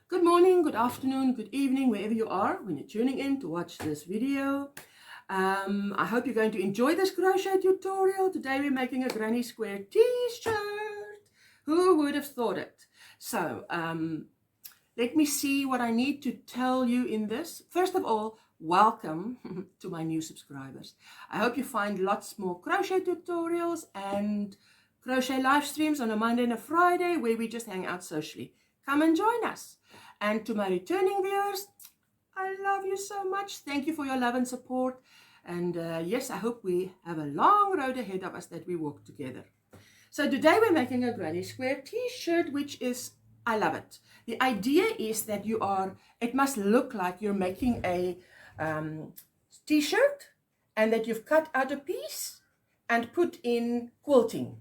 Good morning, good afternoon, good evening, wherever you are when you're tuning in to watch this video. I hope you're going to enjoy this crochet tutorial. Today we're making a granny square t-shirt. Who would have thought it? So let me see what I need to tell you in this. First of all, welcome to my new subscribers. I hope you find lots more crochet tutorials and crochet live streams on a Monday and a Friday where we just hang out socially. Come and join us. And to my returning viewers, I love you so much. Thank you for your love and support. And yes, I hope we have a long road ahead of us that we walk together. So today we're making a granny square t-shirt, which is, I love it. The idea is that it must look like you're making a t-shirt and that you've cut out a piece and put in quilting.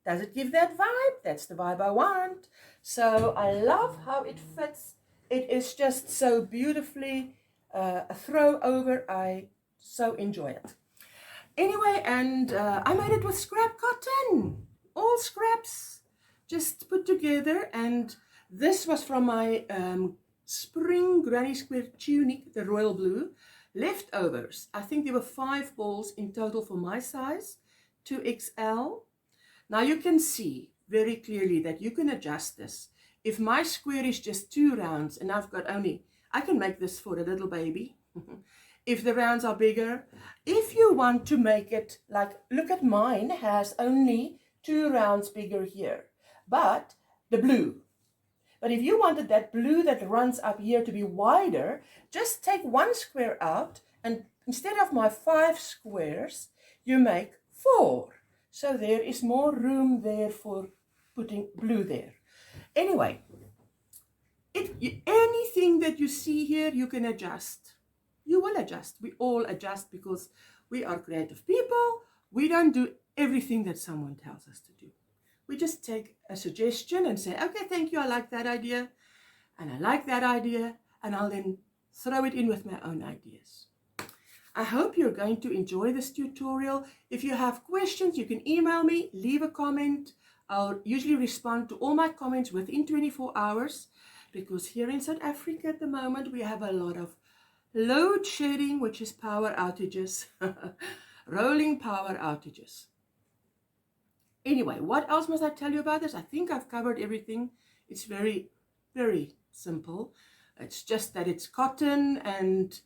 Does it give that vibe? That's the vibe I want. So I love how it fits. It is just so beautifully a throw over. I so enjoy it. Anyway, and I made it with scrap cotton. All scraps just put together. And this was from my spring granny square tunic, the royal blue. Leftovers. I think there were 5 balls in total for my size, 2XL. Now you can see very clearly that you can adjust this. If my square is just 2 rounds and I've got I can make this for a little baby. If the rounds are bigger, if you want to make it like, look at mine has only 2 rounds bigger here, but the blue. But if you wanted that blue that runs up here to be wider, just take 1 square out and instead of my 5 squares, you make 4. So there is more room there for putting blue there. Anyway, anything that you see here, you can adjust. You will adjust. We all adjust because we are creative people. We don't do everything that someone tells us to do. We just take a suggestion and say, okay, thank you, I like that idea. And I like that idea. And I'll then throw it in with my own ideas. I hope you're going to enjoy this tutorial. If you have questions, you can email me, leave a comment. I'll usually respond to all my comments within 24 hours because here in South Africa at the moment, we have a lot of load shedding, which is power outages, rolling power outages. Anyway, what else must I tell you about this? I think I've covered everything. It's very, very simple. It's just that it's cotton and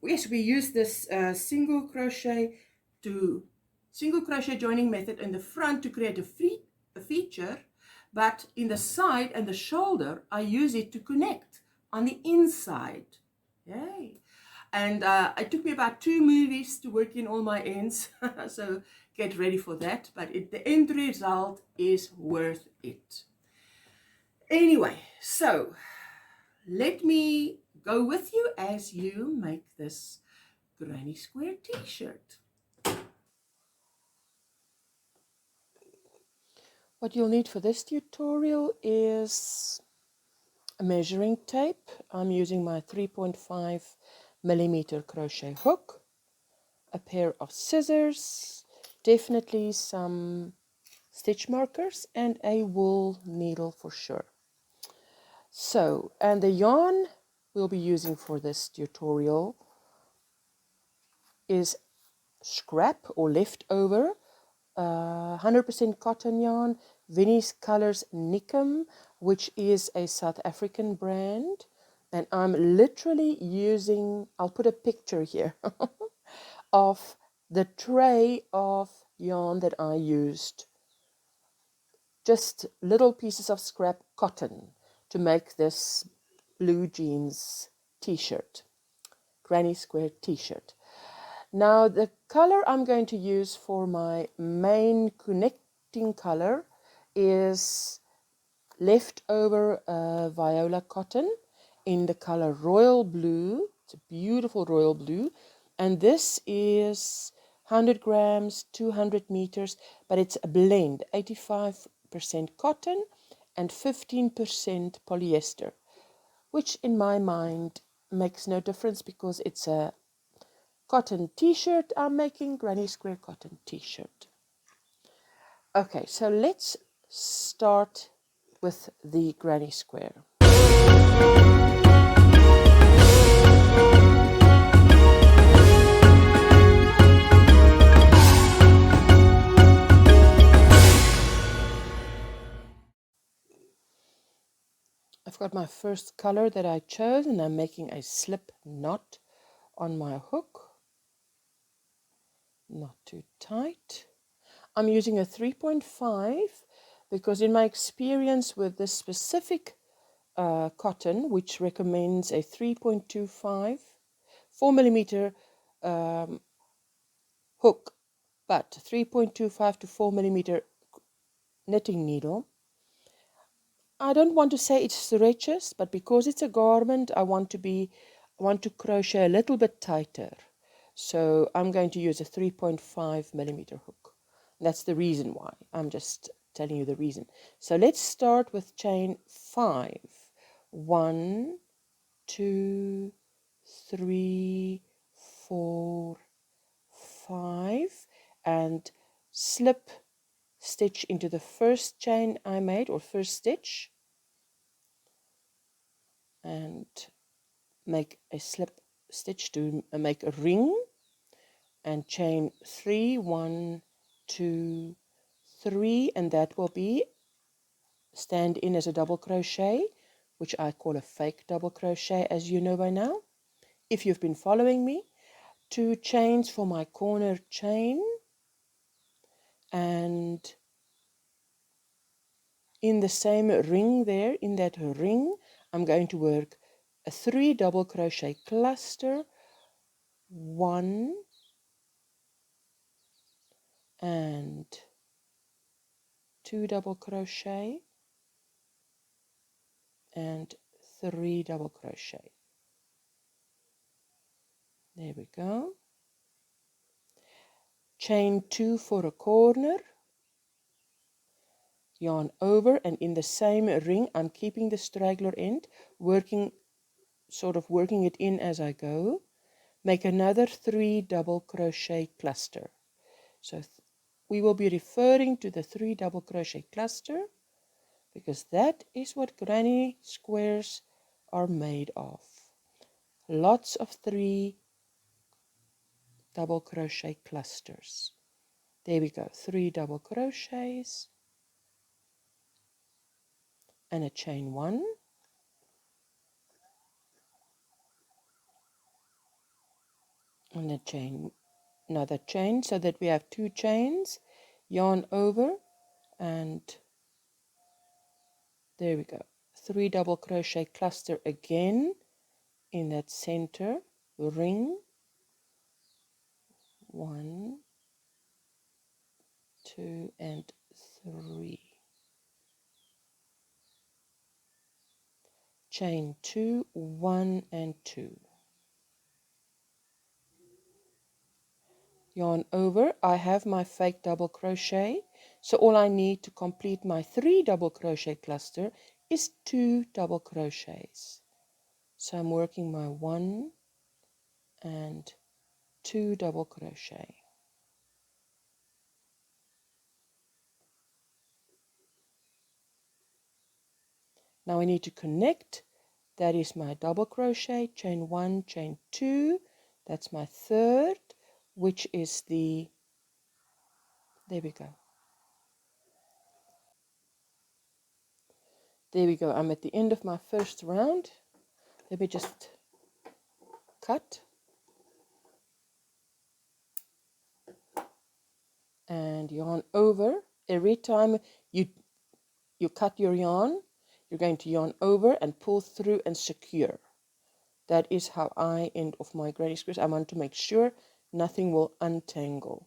yes, we use this single crochet joining method in the front to create a feature, but in the side and the shoulder, I use it to connect on the inside. Yay! And it took me about 2 movies to work in all my ends, so get ready for that. But the end result is worth it. Anyway, so let me go with you as you make this granny square t-shirt. What you'll need for this tutorial is a measuring tape. I'm using my 3.5mm crochet hook, a pair of scissors, definitely some stitch markers, and a wool needle for sure. So, and the yarn we'll be using for this tutorial is scrap or leftover 100% cotton yarn, Vinnis Nikkim, which is a South African brand. And I'm literally using, I'll put a picture here of the tray of yarn that I used. Just little pieces of scrap cotton to make this blue jeans t-shirt, granny square t-shirt. Now the color I'm going to use for my main connecting color is leftover Viola cotton in the color royal blue. It's a beautiful royal blue, and this is 100 grams, 200 meters, but it's a blend, 85% cotton and 15% polyester, which in my mind makes no difference because it's a cotton t-shirt. I'm making granny square cotton t-shirt. Okay, so let's start with the granny square. got my first color that I chose, and I'm making a slip knot on my hook. Not too tight. I'm using a 3.5 because in my experience with this specific cotton, which recommends a 3.25 4 millimeter hook, but 3.25 to 4 millimeter knitting needle, I don't want to say it stretches, but because it's a garment, I want to crochet a little bit tighter. So I'm going to use a 3.5 millimeter hook. That's the reason why. I'm just telling you the reason. So let's start with chain 5. 1, 2, 3, 4, 5, and slip stitch into the first chain I made, or first stitch, and make a slip stitch to make a ring, and chain 3, 1, 2, 3, and that will be stand in as a double crochet, which I call a fake double crochet, as you know by now if you've been following me. 2 chains for my corner chain, and in the same ring there, in that ring, I'm going to work a 3 double crochet cluster, 1 and 2 double crochet and 3 double crochet. There we go. Chain 2 for a corner, yarn over, and in the same ring I'm keeping the straggler end, sort of working it in as I go. Make another 3 double crochet cluster. So we will be referring to the 3 double crochet cluster because that is what granny squares are made of. Lots of 3 double crochet clusters. There we go, 3 double crochets and a chain 1, and a chain, another chain, so that we have 2 chains, yarn over, and there we go, 3 double crochet cluster again in that center ring. 1, 2 and 3. Chain 2, 1 and 2. Yarn over. I have my fake double crochet, so all I need to complete my 3 double crochet cluster is 2 double crochets. So I'm working my 1 and 2 double crochet. Now I need to connect. That is my double crochet, chain 1, chain 2. That's my third, which is the, there we go. There we go. I'm at the end of my first round. Let me just cut. And yarn over. Every time you cut your yarn, you're going to yarn over and pull through and secure. That is how I end off my granny squares. I want to make sure nothing will untangle.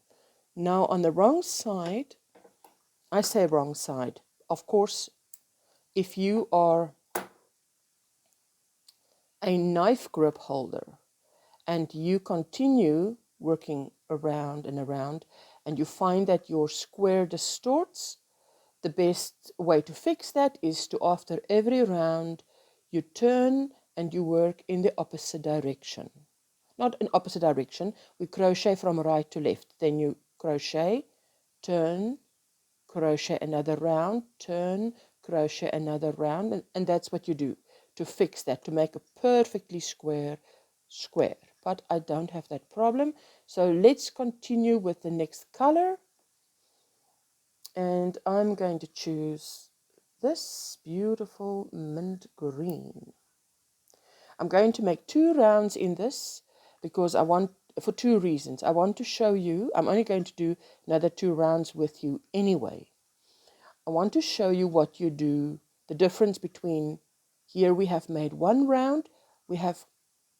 Now on the wrong side, I say wrong side. Of course, if you are a knife grip holder and you continue working around and around and you find that your square distorts, the best way to fix that is to, after every round, you turn and you work in the opposite direction. Not in opposite direction, we crochet from right to left. Then you crochet, turn, crochet another round, turn, crochet another round, and that's what you do to fix that, to make a perfectly square. But I don't have that problem, so let's continue with the next color, and I'm going to choose this beautiful mint green. I'm going to make 2 rounds in this because I want, for 2 reasons. I want to show you, I'm only going to do another 2 rounds with you anyway. I want to show you what you do, the difference between, here we have made 1 round, we have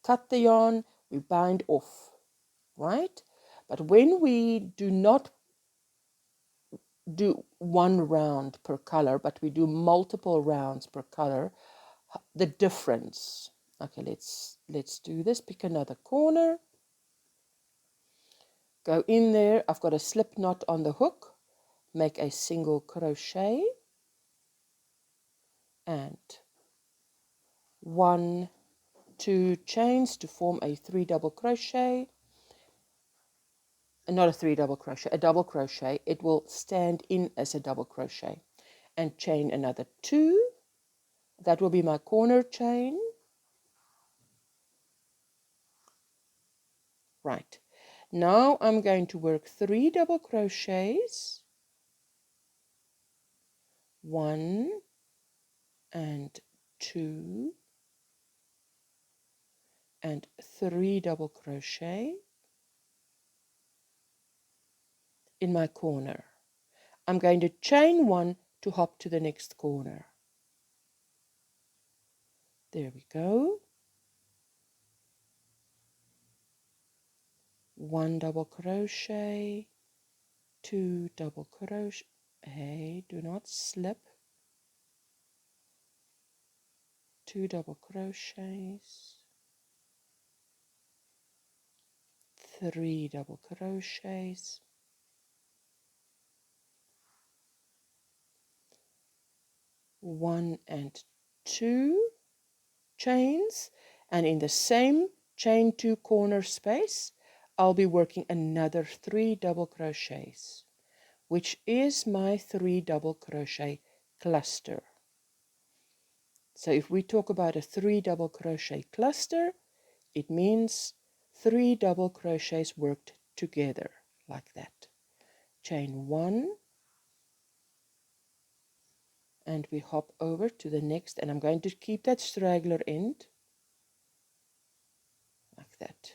cut the yarn, we bind off, right? But when we do not do 1 round per color, but we do multiple rounds per color, the difference. Okay, let's do this. Pick another corner, go in there. I've got a slip knot on the hook, make a single crochet and 1, 2 chains to form a 3 double crochet, not a 3 double crochet, a double crochet. It will stand in as a double crochet, and chain another 2. That will be my corner chain. Right, now I'm going to work 3 double crochets, 1 and 2 and 3 double crochet in my corner. I'm going to chain 1 to hop to the next corner. There we go. 1 double crochet, 2 double crochet. Hey, do not slip. 2 double crochets, 3 double crochets, 1 and 2 chains, and in the same chain 2 corner space I'll be working another 3 double crochets, which is my 3 double crochet cluster. So if we talk about a 3 double crochet cluster, it means 3 double crochets worked together like that. Chain 1 and we hop over to the next, and I'm going to keep that straggler end like that.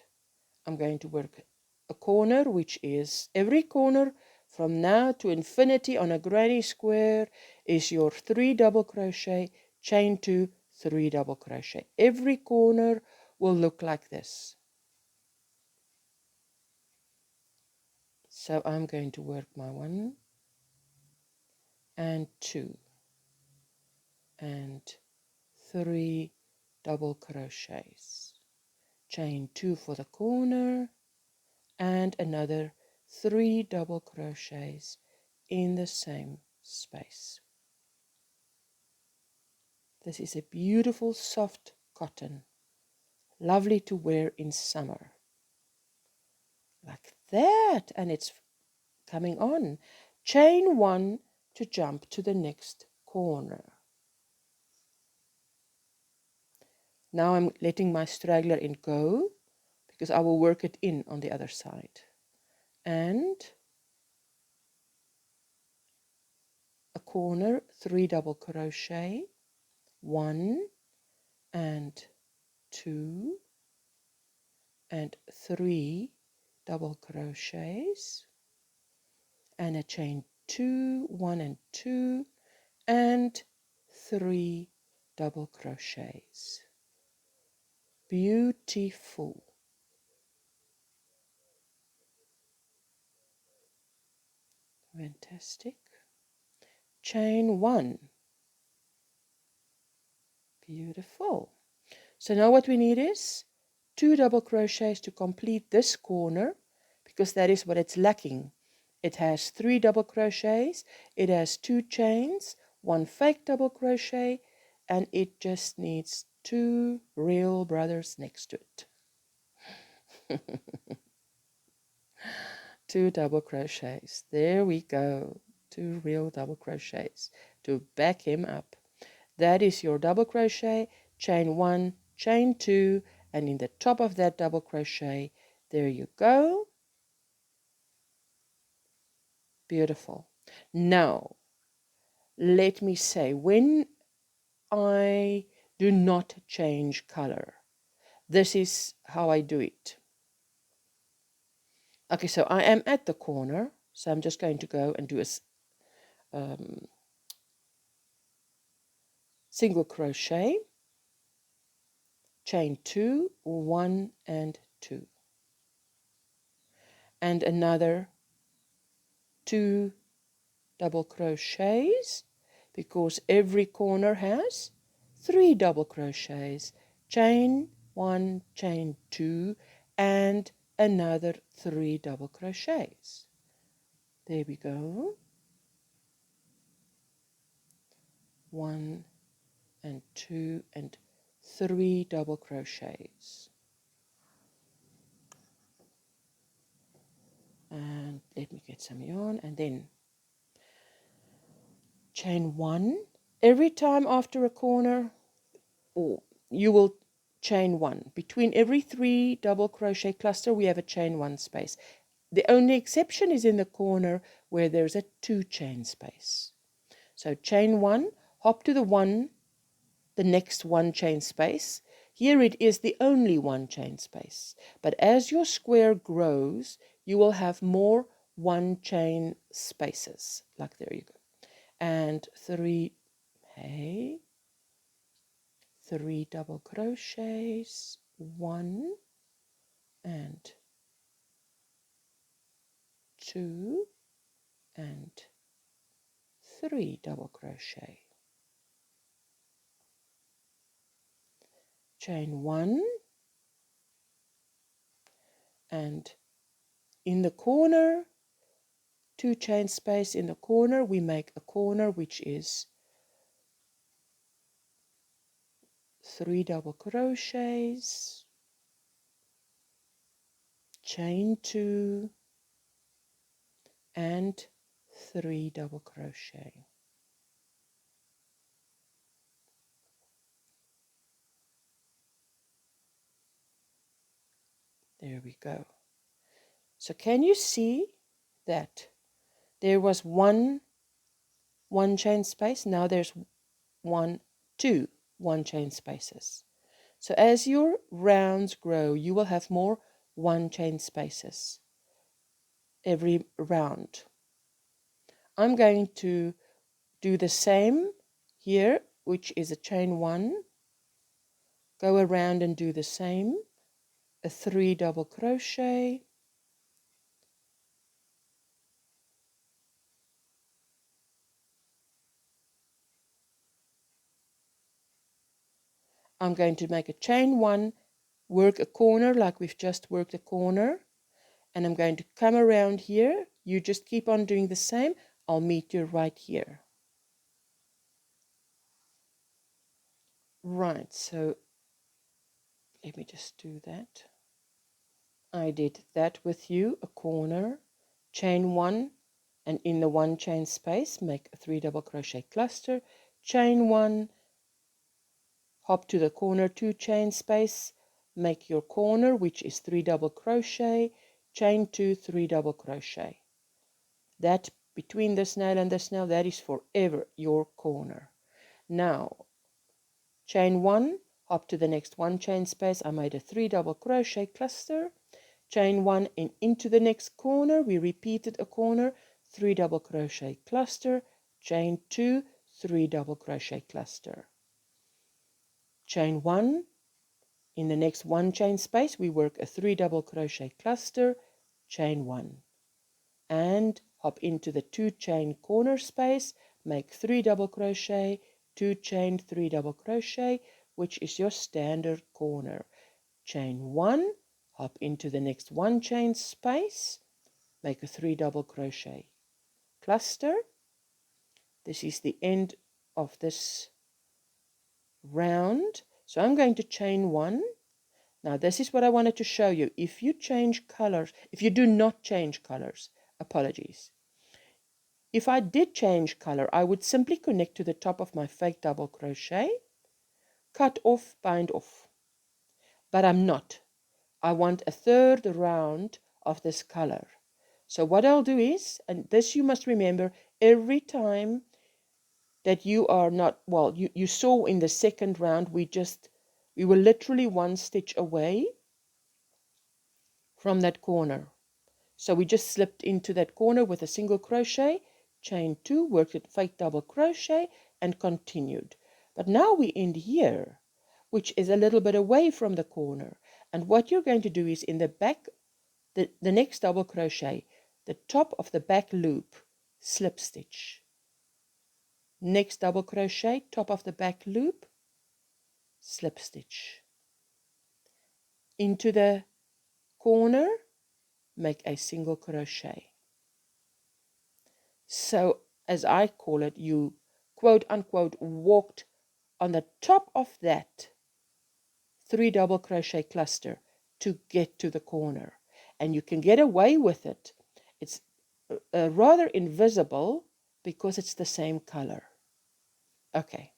I'm going to work a corner, which is every corner from now to infinity on a granny square is your 3 double crochet, chain 2, 3 double crochet. Every corner will look like this. So I'm going to work my 1 and 2 and 3 double crochets, chain 2 for the corner, and another 3 double crochets in the same space. This is a beautiful soft cotton, lovely to wear in summer. Like that, and it's coming on. Chain 1 to jump to the next corner. Now I'm letting my straggler end go because I will work it in on the other side. And a corner, 3 double crochet, 1 and 2 and 3 double crochets, and a chain 2, 1 and 2 and 3 double crochets. Beautiful. Fantastic. Chain 1. Beautiful. So now what we need is 2 double crochets to complete this corner, because that is what it's lacking. It has 3 double crochets, it has 2 chains, 1 fake double crochet, and it just needs 2 real brothers next to it. 2 double crochets. There we go. 2 real double crochets to back him up. That is your double crochet, chain 1, chain 2, and in the top of that double crochet, there you go. Beautiful. Now, let me say, when I do not change color, this is how I do it. Okay, so I am at the corner, so I'm just going to go and do a single crochet, chain 2, 1 and 2, and another 2 double crochets, because every corner has 3 double crochets, chain 1, chain 2, and another 3 double crochets. There we go. 1 and 2 and 3 double crochets. And let me get some yarn, and then chain 1 every time after a corner, or you will chain 1 between every 3 double crochet cluster. We have a chain 1 space. The only exception is in the corner where there's a 2 chain space. So chain 1, hop to the next 1 chain space. Here it is the only 1 chain space, but as your square grows, you will have more 1 chain spaces. Like, there you go. And 3 double crochets, 1 and 2 and 3 double crochet, chain 1, and in the corner, 2 chain space in the corner, we make a corner which is 3 double crochets, chain 2 and 3 double crochet. There we go. So can you see that there was one chain space? Now there's 2 1 chain spaces. So as your rounds grow, you will have more 1 chain spaces every round. I'm going to do the same here, which is a chain 1, go around and do the same, a 3 double crochet, I'm going to make a chain 1, work a corner like we've just worked a corner, and I'm going to come around here. You just keep on doing the same. I'll meet you right here. Right, so let me just do that. I did that with you, a corner, chain 1, and in the 1 chain space, make a 3 double crochet cluster, chain 1, hop to the corner 2 chain space, make your corner, which is 3 double crochet, chain 2, 3 double crochet. That between this nail and this nail, that is forever your corner. Now, chain 1, hop to the next 1 chain space. I made a 3 double crochet cluster, chain 1 and into the next corner. We repeated a corner, 3 double crochet cluster, chain 2, 3 double crochet cluster, chain 1. In the next 1 chain space, we work a 3 double crochet cluster, chain 1, and hop into the 2 chain corner space, make 3 double crochet, 2 chain, 3 double crochet, which is your standard corner. Chain 1, hop into the next 1 chain space, make a 3 double crochet cluster. This is the end of this round. So I'm going to chain 1. Now this is what I wanted to show you. If you change colors, if you do not change colors, apologies. If I did change color, I would simply connect to the top of my fake double crochet, cut off, bind off. But I'm not. I want a 3rd round of this color. So what I'll do is, and this you must remember, every time that you are not, well, you saw in the second round, we were literally one stitch away from that corner. So we just slipped into that corner with a single crochet, chain 2, worked it fake double crochet, and continued. But now we end here, which is a little bit away from the corner. And what you're going to do is in the back, the next double crochet, the top of the back loop, slip stitch. Next double crochet, top of the back loop, slip stitch. Into the corner, make a single crochet. So, as I call it, you quote unquote walked on the top of that 3 double crochet cluster to get to the corner. And you can get away with it. It's rather invisible because it's the same color. Okay,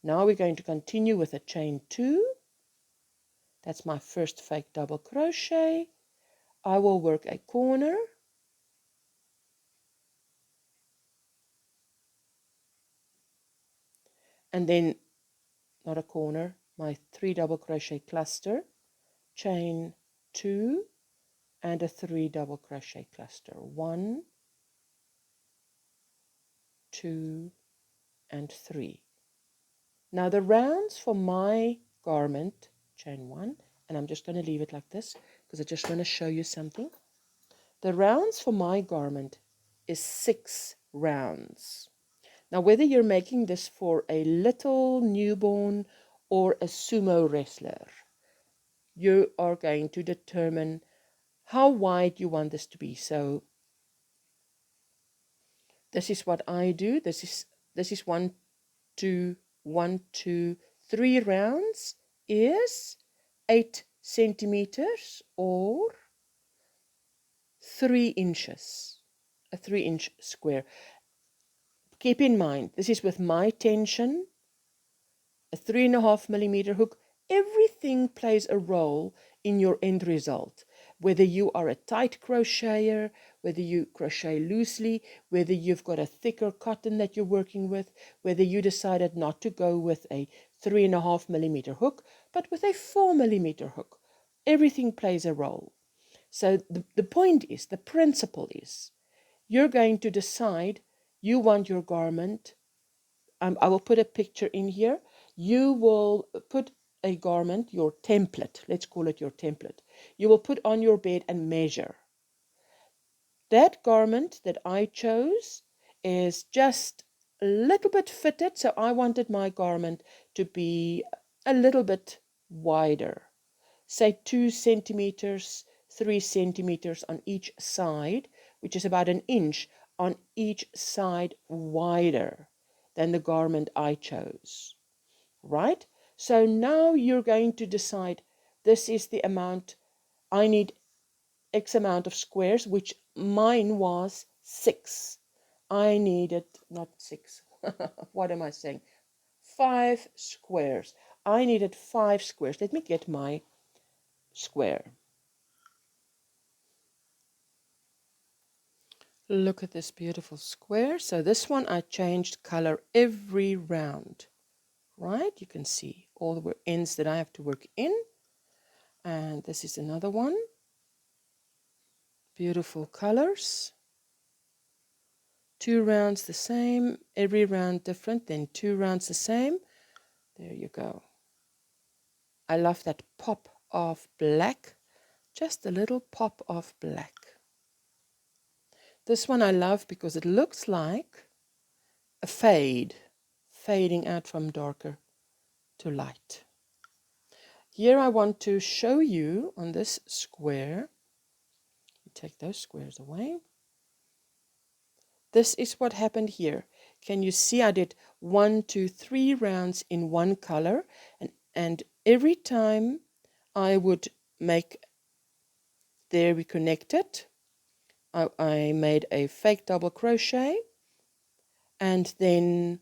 now we're going to continue with a chain 2. That's my first fake double crochet. I will work a corner. And then, not a corner, my 3 double crochet cluster, chain 2, and a 3 double crochet cluster. 1, 2, and 3. Now the rounds for my garment, chain 1, and I'm just going to leave it like this because I just want to show you something. The rounds for my garment is 6 rounds. Now whether you're making this for a little newborn or a sumo wrestler, you are going to determine how wide you want this to be. So this is what I do. This is 1, 2, 1, 2, 3 rounds is 8 centimeters or 3 inches, a 3-inch square. Keep in mind, this is with my tension, a 3.5 millimeter hook. Everything plays a role in your end result. Whether you are a tight crocheter, whether you crochet loosely, whether you've got a thicker cotton that you're working with, whether you decided not to go with a 3.5 millimeter hook, but with a 4 millimeter hook. Everything plays a role. So the point is, the principle is, you're going to decide you want your garment. I will put a picture in here. You will put a garment, your template, let's call it your template. You will put on your bed and measure. That garment that I chose is just a little bit fitted, so I wanted my garment to be a little bit wider. Say 2 centimeters, 3 centimeters on each side, which is about an inch on each side wider than the garment I chose, right? So now you're going to decide, this is the amount, I need X amount of squares, which mine was 6. I needed, not 6, what am I saying? 5 squares. I needed 5 squares. Let me get my square. Look at this beautiful square. So this one I changed color every round, right? You can see all the ends that I have to work in. And this is another one. Beautiful colors. 2 rounds the same, every round different, then 2 rounds the same. There you go. I love that pop of black, just a little pop of black. This one I love because it looks like a fade, fading out from darker to light. Here I want to show you on this square, take those squares away. This is what happened here. Can you see I did 1, 2, 3 rounds in one color, and every time I would make, there we connected, I made a fake double crochet, and then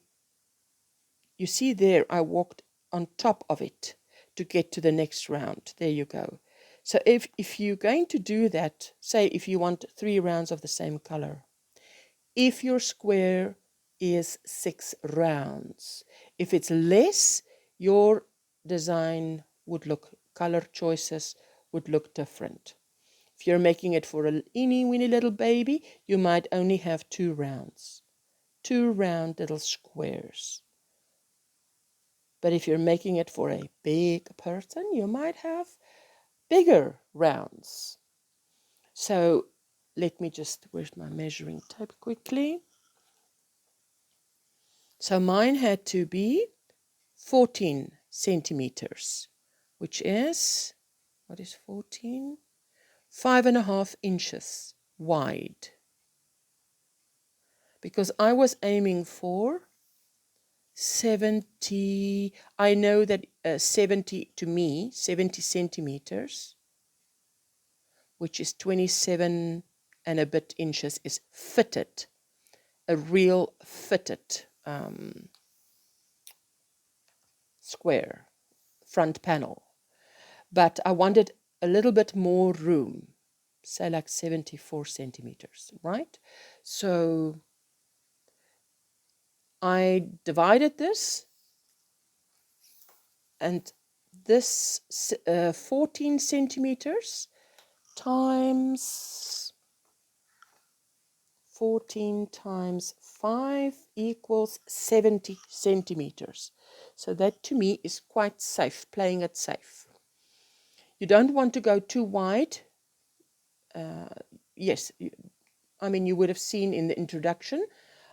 you see there I walked on top of it to get to the next round. There you go. So if you're going to do that, say if you want 3 rounds of the same color, if your square is 6 rounds. If it's less, your design would look, color choices would look different. If you're making it for a teeny weeny little baby, you might only have 2 rounds. 2 round little squares. But if you're making it for a big person, you might have bigger rounds. So let me just, where's my measuring tape quickly? So mine had to be 14 centimeters, which is, what is 14? 5.5 inches wide. Because I was aiming for 70, I know that 70 to me, 70 centimeters, which is 27 and a bit inches, is fitted, a real fitted square front panel. But I wanted a little bit more room, say like 74 centimeters, right? So I divided this, and this 14 centimeters times 14 times 5 equals 70 centimeters. So that to me is quite safe, playing it safe. You don't want to go too wide. Yes, I mean, you would have seen in the introduction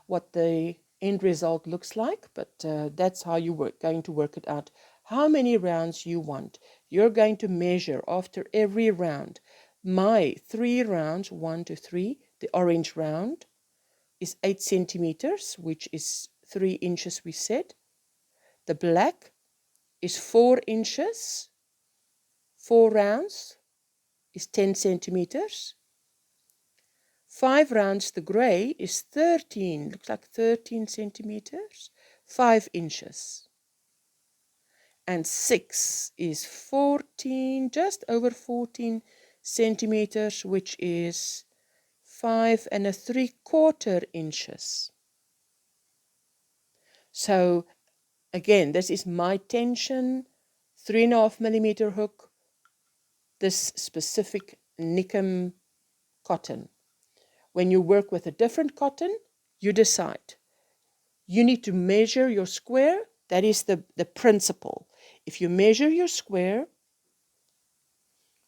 what the end result looks like, but that's how you're going to work it out. How many rounds you want. You're going to measure after every round. My 3 rounds, 1 to 3, the orange round is 8 centimeters, which is 3 inches, we said. The black is 4 inches. 4 rounds is 10 centimeters. 5 rounds, the gray, is 13, looks like 13 centimeters, 5 inches. And 6 is 14, just over 14 centimeters, which is 5.75 inches. So again, this is my tension, 3.5 millimeter hook, this specific Nikkim cotton. When you work with a different cotton, you decide. You need to measure your square. That is the principle. If you measure your square,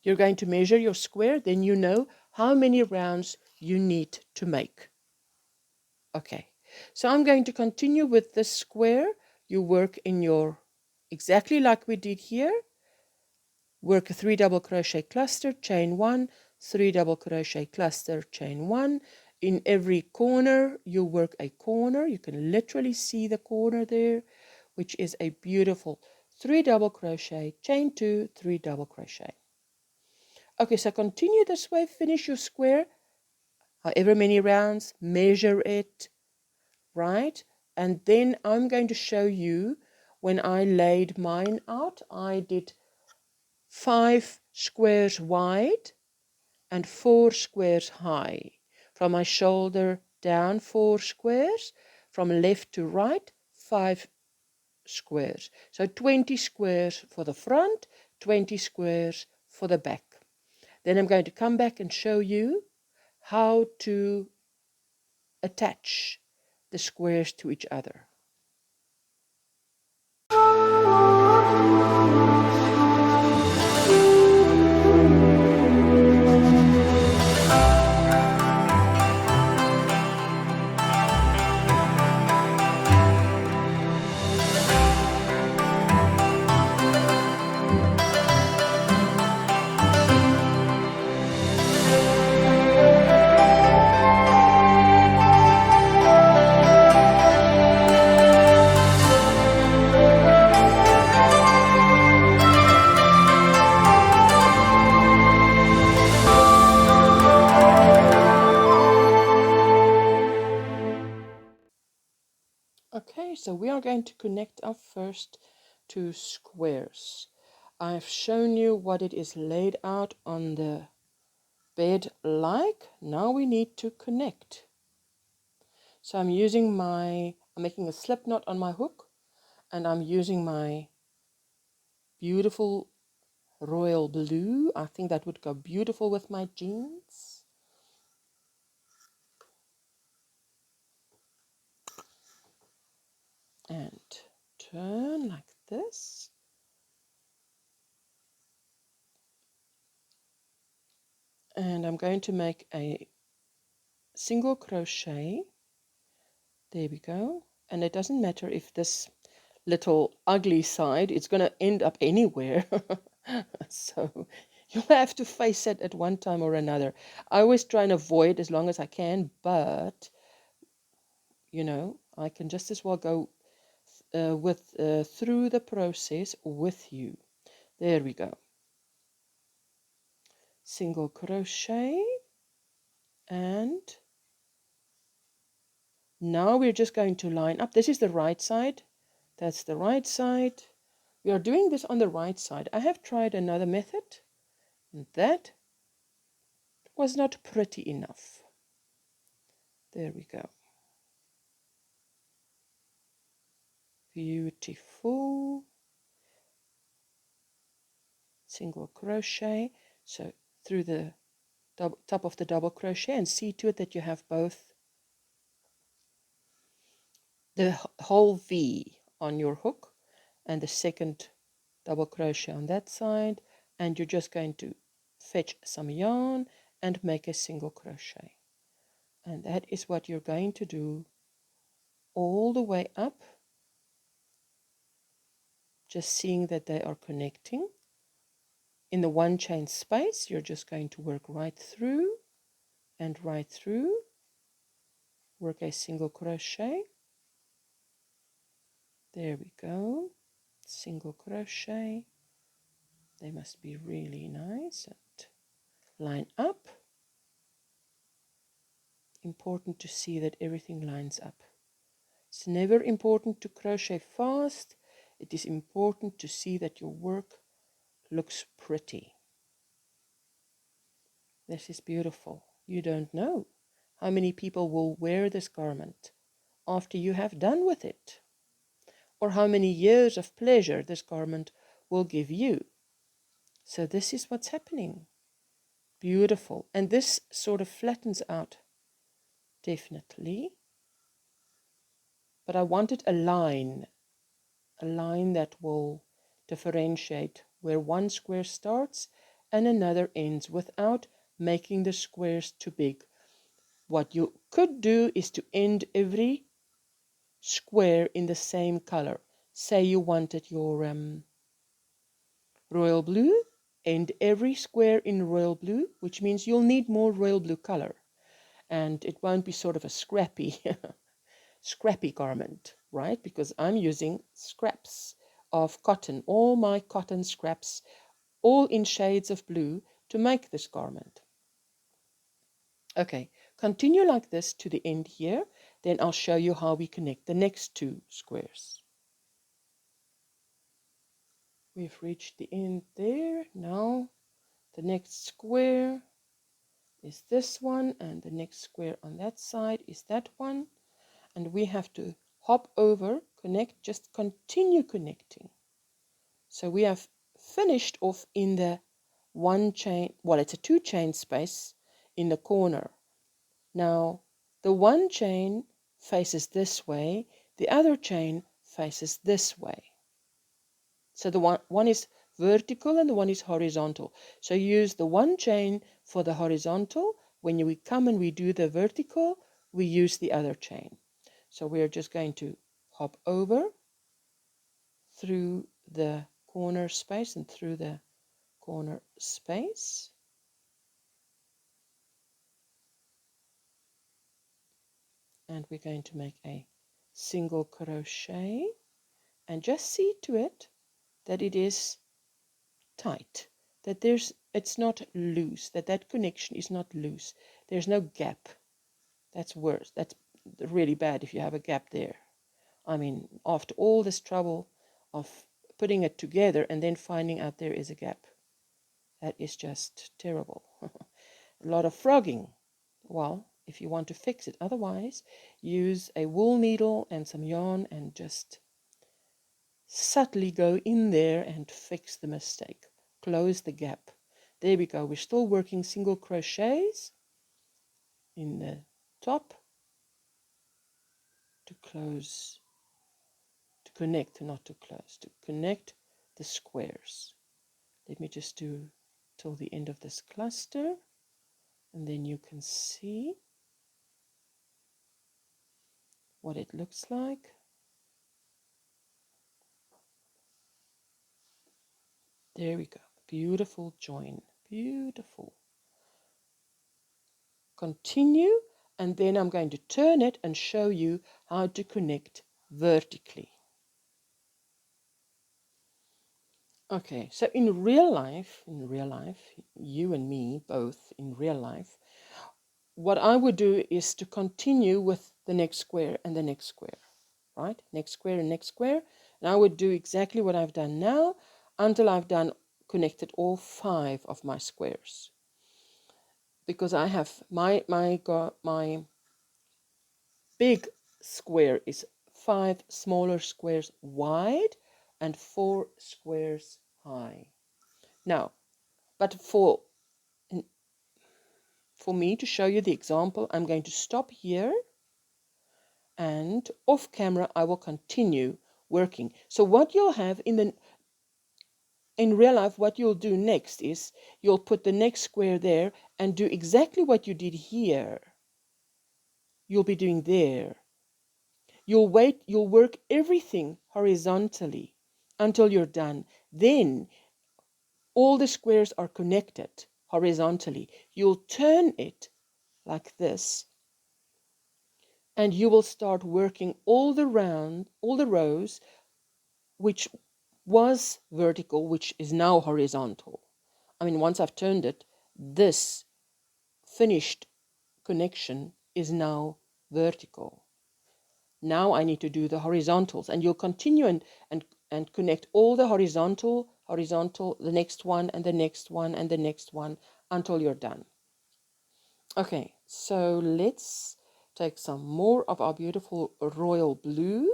you're going to measure your square, then you know how many rounds you need to make. Okay, so I'm going to continue with this square. You work in your, exactly like we did here, work a 3 double crochet cluster, chain 1, 3 double crochet cluster, chain 1. In every corner, you work a corner. You can literally see the corner there, which is a beautiful 3 double crochet, chain 2, 3 double crochet. Okay, so continue this way, finish your square, however many rounds, measure it, right? And then I'm going to show you when I laid mine out. I did 5 squares wide and 4 squares high. From my shoulder down 4 squares, from left to right 5 squares. So 20 squares for the front, 20 squares for the back. Then I'm going to come back and show you how to attach the squares to each other. Okay, so we are going to connect our first 2 squares. I've shown you what it is laid out on the bed like. Now we need to connect. So I'm making a slip knot on my hook, and I'm using my beautiful royal blue. I think that would go beautiful with my jeans. And turn like this. And I'm going to make a single crochet. There we go. And it doesn't matter if this little ugly side, it's going to end up anywhere. So you'll have to face it at one time or another. I always try and avoid as long as I can, but you know, I can just as well go through the process with you. There we go. Single crochet, and now we're just going to line up. This is the right side. That's the right side. We are doing this on the right side. I have tried another method, and that was not pretty enough. There we go. Beautiful. Single crochet. So through the top of the double crochet, and see to it that you have both the whole V on your hook and the second double crochet on that side, and you're just going to fetch some yarn and make a single crochet. And that is what you're going to do all the way up, just seeing that they are connecting. In the one chain space, you're just going to work right through and right through, work a single crochet. There we go, single crochet. They must be really nice and line up. Important to see that everything lines up. It's never important to crochet fast. It is important to see that your work looks pretty. This is beautiful. You don't know how many people will wear this garment after you have done with it, or how many years of pleasure this garment will give you. So this is what's happening. Beautiful. And this sort of flattens out, definitely. But I wanted a line that will differentiate where one square starts and another ends without making the squares too big. What you could do is to end every square in the same color. Say you wanted your royal blue, end every square in royal blue, which means you'll need more royal blue color, and it won't be sort of a scrappy scrappy garment, right? Because I'm using scraps of cotton, all my cotton scraps, all in shades of blue to make this garment. Okay, continue like this to the end here, then I'll show you how we connect the next two squares. We've reached the end there. Now the next square is this one, and the next square on that side is that one, and we have to hop over, connect, just continue connecting. So we have finished off in the one chain, well, it's a two chain space in the corner. Now the one chain faces this way, the other chain faces this way. So the one is vertical and the one is horizontal. So use the one chain for the horizontal. When we come and we do the vertical, we use the other chain. So we're just going to hop over through the corner space and through the corner space. And we're going to make a single crochet and just see to it that it is tight, that it's not loose, that connection is not loose. There's no gap. That's worse. That's really bad if you have a gap there. I mean, after all this trouble of putting it together and then finding out there is a gap, that is just terrible. A lot of frogging. Well, if you want to fix it. Otherwise, use a wool needle and some yarn and just subtly go in there and fix the mistake. Close the gap. There we go. We're still working single crochets in the top to close, to connect, not to close, to connect the squares. Let me just do till the end of this cluster, and then you can see what it looks like. There we go. Beautiful join. Beautiful. Continue, and then I'm going to turn it and show you how to connect vertically. Okay, so in real life, you and me both in real life, what I would do is to continue with the next square and the next square, right? Next square and next square. And I would do exactly what I've done now until I've connected all 5 of my squares. Because I have my big square is 5 smaller squares wide and 4 squares high. Now, but for me to show you the example, I'm going to stop here, and off camera I will continue working. So what you'll have in real life, what you'll do next is you'll put the next square there and do exactly what you did here. You'll be doing there. You'll work everything horizontally until you're done. Then all the squares are connected horizontally. You'll turn it like this, and you will start working all the rows which was vertical, which is now horizontal. I mean, once I've turned it, this finished connection is now vertical. Now I need to do the horizontals, and you'll continue and connect all the horizontal, the next one, and the next one, and the next one, until you're done. Okay, so let's take some more of our beautiful royal blue.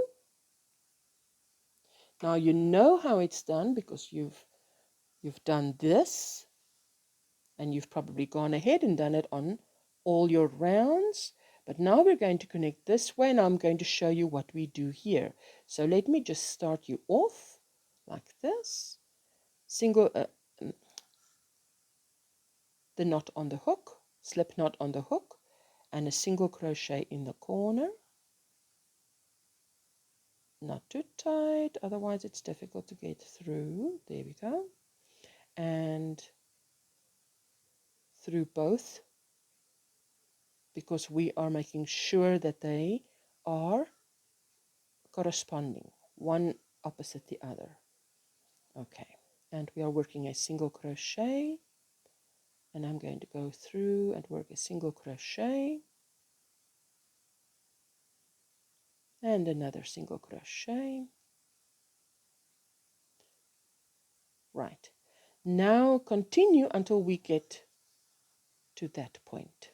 Now you know how it's done because you've done this, and you've probably gone ahead and done it on all your rounds. But now we're going to connect this way, and I'm going to show you what we do here. So let me just start you off like this. Single the knot on the hook, slip knot on the hook, and a single crochet in the corner. Not too tight, otherwise it's difficult to get through. There we go. And through both, because we are making sure that they are corresponding, one opposite the other. Okay, and we are working a single crochet, and I'm going to go through and work a single crochet and another single crochet. Right, now continue until we get to that point.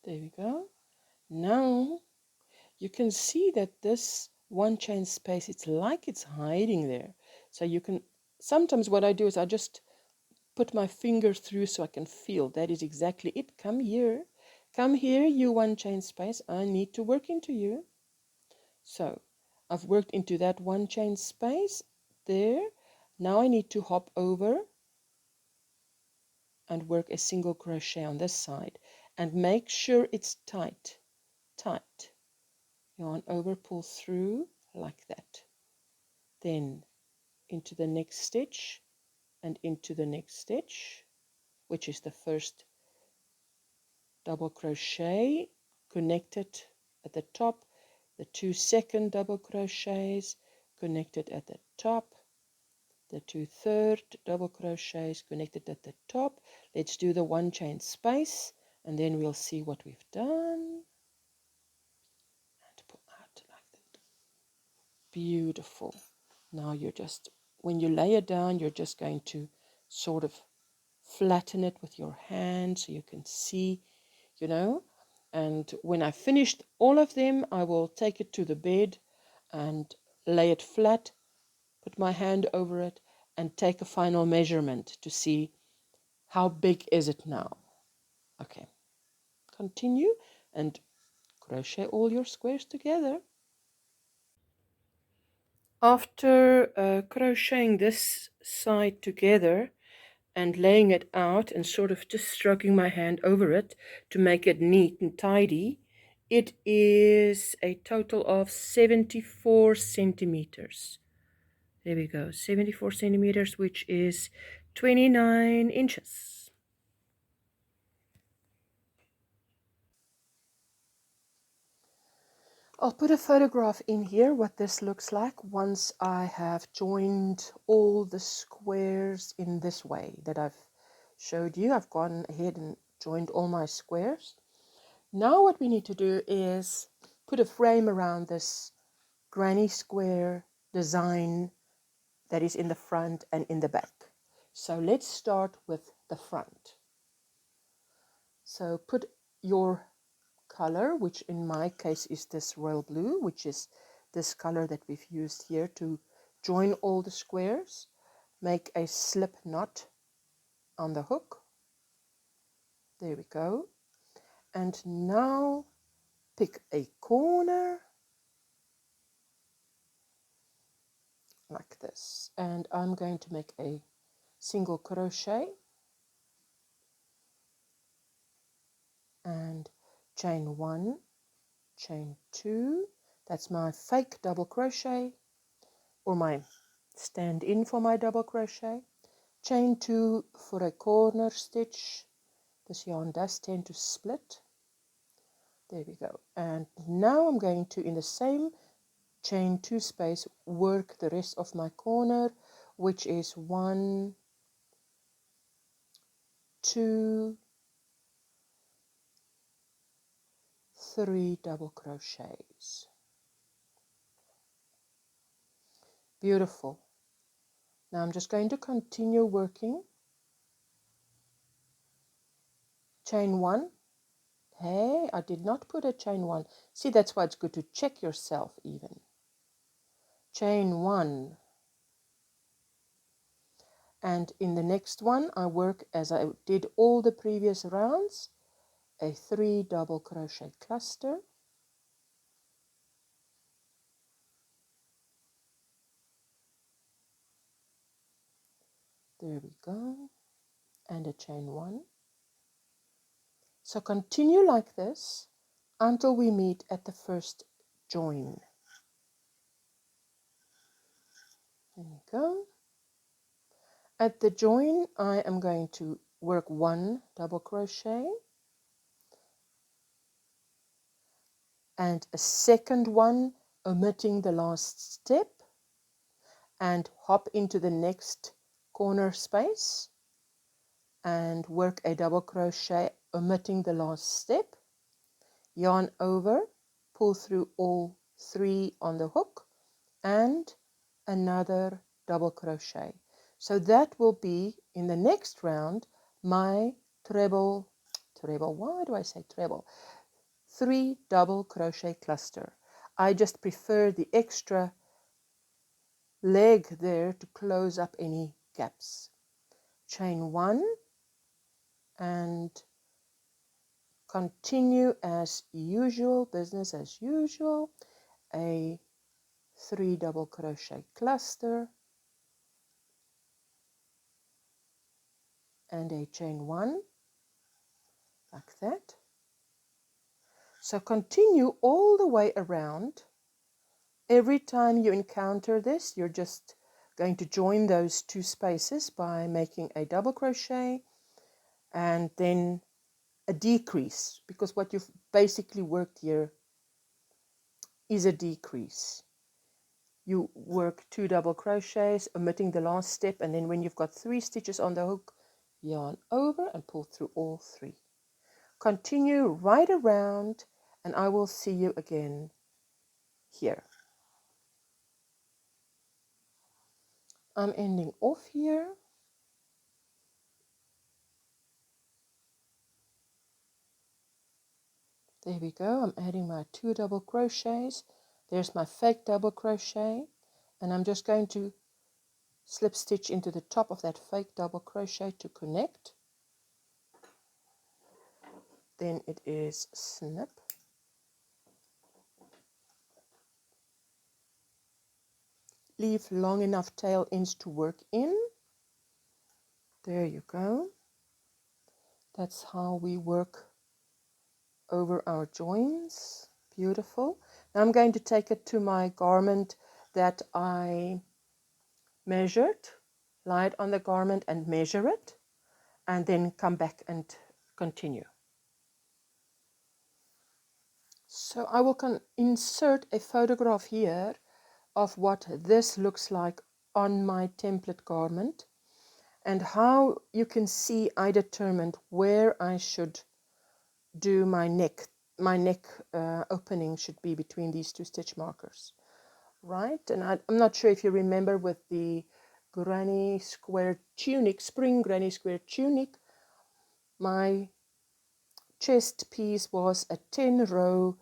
There we go. Now you can see that this one chain space, it's like it's hiding there. So you can, sometimes what I do is I just put my finger through so I can feel. That is exactly it. Come here, you one chain space. I need to work into you. So I've worked into that one chain space there. Now I need to hop over and work a single crochet on this side, and make sure it's tight. Yarn over, pull through like that. Then into the next stitch and into the next stitch, which is the first double crochet, connected at the top, the 2 second double crochets connected at the top, the 2 third double crochets connected at the top. Let's do the one chain space, and then we'll see what we've done. And pull out like that. Beautiful. Now you're just, when you lay it down, you're just going to sort of flatten it with your hand so you can see, you know. And when I finished all of them, I will take it to the bed and lay it flat, put my hand over it, and take a final measurement to see how big is it now. Okay, continue and crochet all your squares together. After crocheting this side together and laying it out and sort of just stroking my hand over it to make it neat and tidy, it is a total of 74 centimeters. There we go, 74 centimeters, which is 29 inches. I'll put a photograph in here what this looks like once I have joined all the squares in this way that I've showed you. I've gone ahead and joined all my squares. Now what we need to do is put a frame around this granny square design that is in the front and in the back. So let's start with the front. So put your color, which in my case is this royal blue, which is this color that we've used here to join all the squares. Make a slip knot on the hook. There we go. And now pick a corner like this. And I'm going to make a single crochet and chain 1, chain 2. That's my fake double crochet, or my stand-in for my double crochet. Chain 2 for a corner stitch. This yarn does tend to split. There we go. And now I'm going to, in the same chain 2 space, work the rest of my corner, which is 1, 2, 3 double crochets. Beautiful. Now I'm just going to continue working. Chain 1. Hey, I did not put a chain 1. See, that's why it's good to check yourself even. Chain 1. And in the next one, I work as I did all the previous rounds, a 3 double crochet cluster. There we go. And a chain 1. So continue like this until we meet at the first join. There we go. At the join, I am going to work 1 double crochet and a second one, omitting the last step, and hop into the next corner space and work a double crochet, omitting the last step, yarn over, pull through all 3 on the hook, and another double crochet. So that will be in the next round my treble, why do I say treble? 3 double crochet cluster. I just prefer the extra leg there to close up any gaps. Chain 1 and continue as usual, business as usual, a 3 double crochet cluster and a chain 1 like that. So continue all the way around. Every time you encounter this, you're just going to join those 2 spaces by making a double crochet and then a decrease, because what you've basically worked here is a decrease. You work 2 double crochets, omitting the last step, and then when you've got 3 stitches on the hook, yarn over and pull through all 3. Continue right around, and I will see you again here. I'm ending off here. There we go. I'm adding my 2 double crochets. There's my fake double crochet, and I'm just going to slip stitch into the top of that fake double crochet to connect. Then it is snip. Leave long enough tail ends to work in. There you go. That's how we work over our joins. Beautiful. Now I'm going to take it to my garment that I measured, lie it on the garment and measure it, and then come back and continue. So I will insert a photograph here of what this looks like on my template garment, and how you can see I determined where I should do my neck. My neck opening should be between these 2 stitch markers, right? And I'm not sure if you remember with the granny square tunic, spring granny square tunic, my chest piece was a 10-row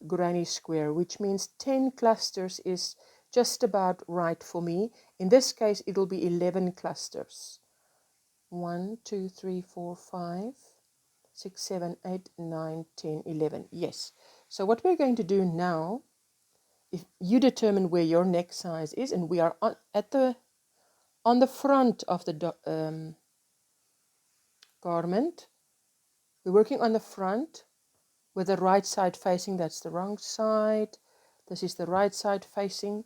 granny square, which means 10 clusters is just about right for me. In this case, it'll be 11 clusters. 1, 2, 3, 4, 5, 6, 7, 8, 9, 10, 11. Yes. So what we're going to do now, if you determine where your neck size is, and we are on the front of the garment. We're working on the front with the right side facing. That's the wrong side. This is the right side facing.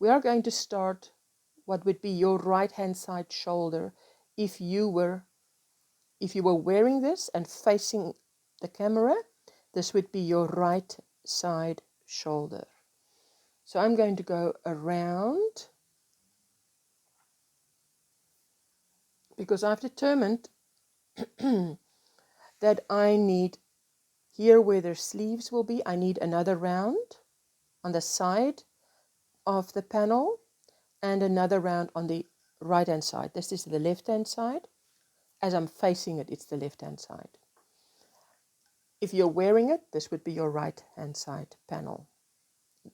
We are going to start what would be your right hand side shoulder if you were wearing this and facing the camera. This would be your right side shoulder. So I'm going to go around, because I've determined that I need, here where their sleeves will be, I need another round on the side of the panel and another round on the right hand side. This is the left hand side. As I'm facing it, it's the left hand side. If you're wearing it, this would be your right hand side panel.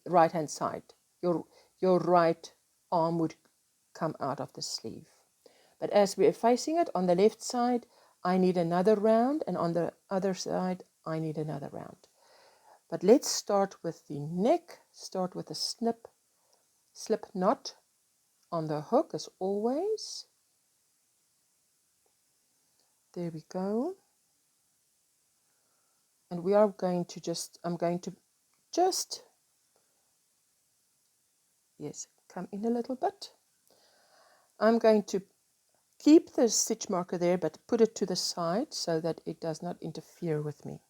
Right hand side. Your right arm would come out of the sleeve. But as we're facing it on the left side, I need another round, and on the other side, I need another round. But let's start with the neck. Start with a slip knot on the hook as always. There we go. And we are going to I'm going to just, yes, come in a little bit. I'm going to keep the stitch marker there, but put it to the side so that it does not interfere with me.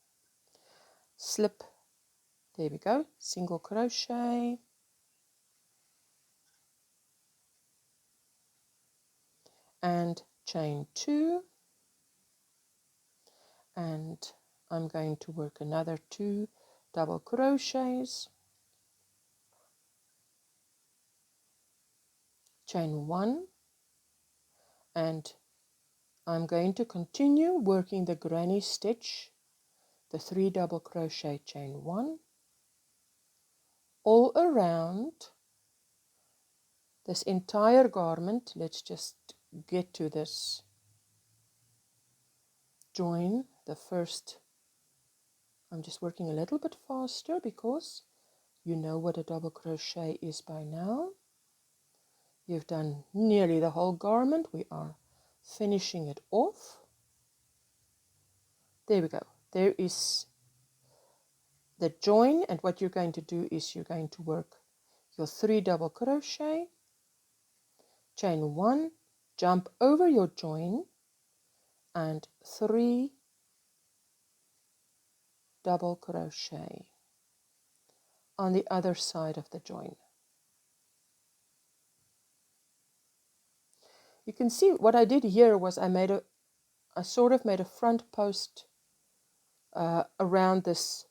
Slip, there we go, single crochet. And chain 2. And I'm going to work another 2 double crochets. Chain 1. And I'm going to continue working the granny stitch, the 3 double crochet, chain 1, all around this entire garment. Let's just get to this join, the first. I'm just working a little bit faster because you know what a double crochet is by now. You've done nearly the whole garment. We are finishing it off. There we go. There is the join, and what you're going to do is you're going to work your 3 double crochet, chain 1, jump over your join, and 3 double crochet on the other side of the join. You can see what I did here was I sort of made a front post around this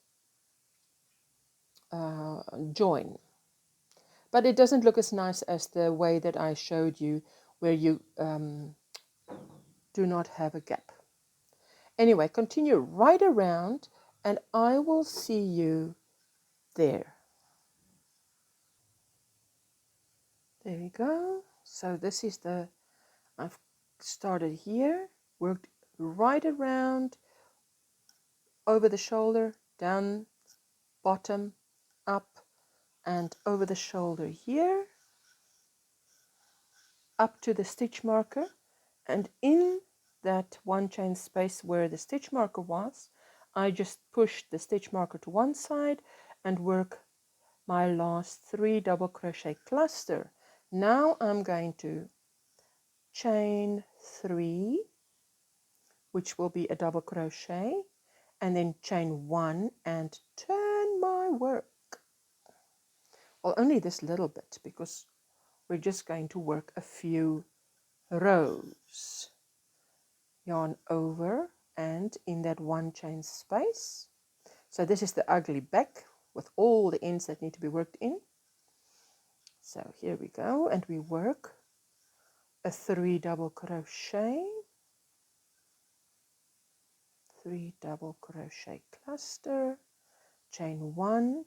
join, but it doesn't look as nice as the way that I showed you, where you do not have a gap. Anyway, continue right around, and I will see you there. There we go. So this is I've started here, worked right around, over the shoulder, down, bottom, up, and over the shoulder here, up to the stitch marker, and in that one chain space where the stitch marker was, I just pushed the stitch marker to one side and work my last 3 double crochet cluster. Now I'm going to chain 3, which will be a double crochet, and then chain 1 and turn my work. Well, only this little bit, because we're just going to work a few rows. Yarn over and in that one chain space. So this is the ugly back with all the ends that need to be worked in. So here we go, and we work a 3 double crochet, 3 double crochet cluster, chain 1,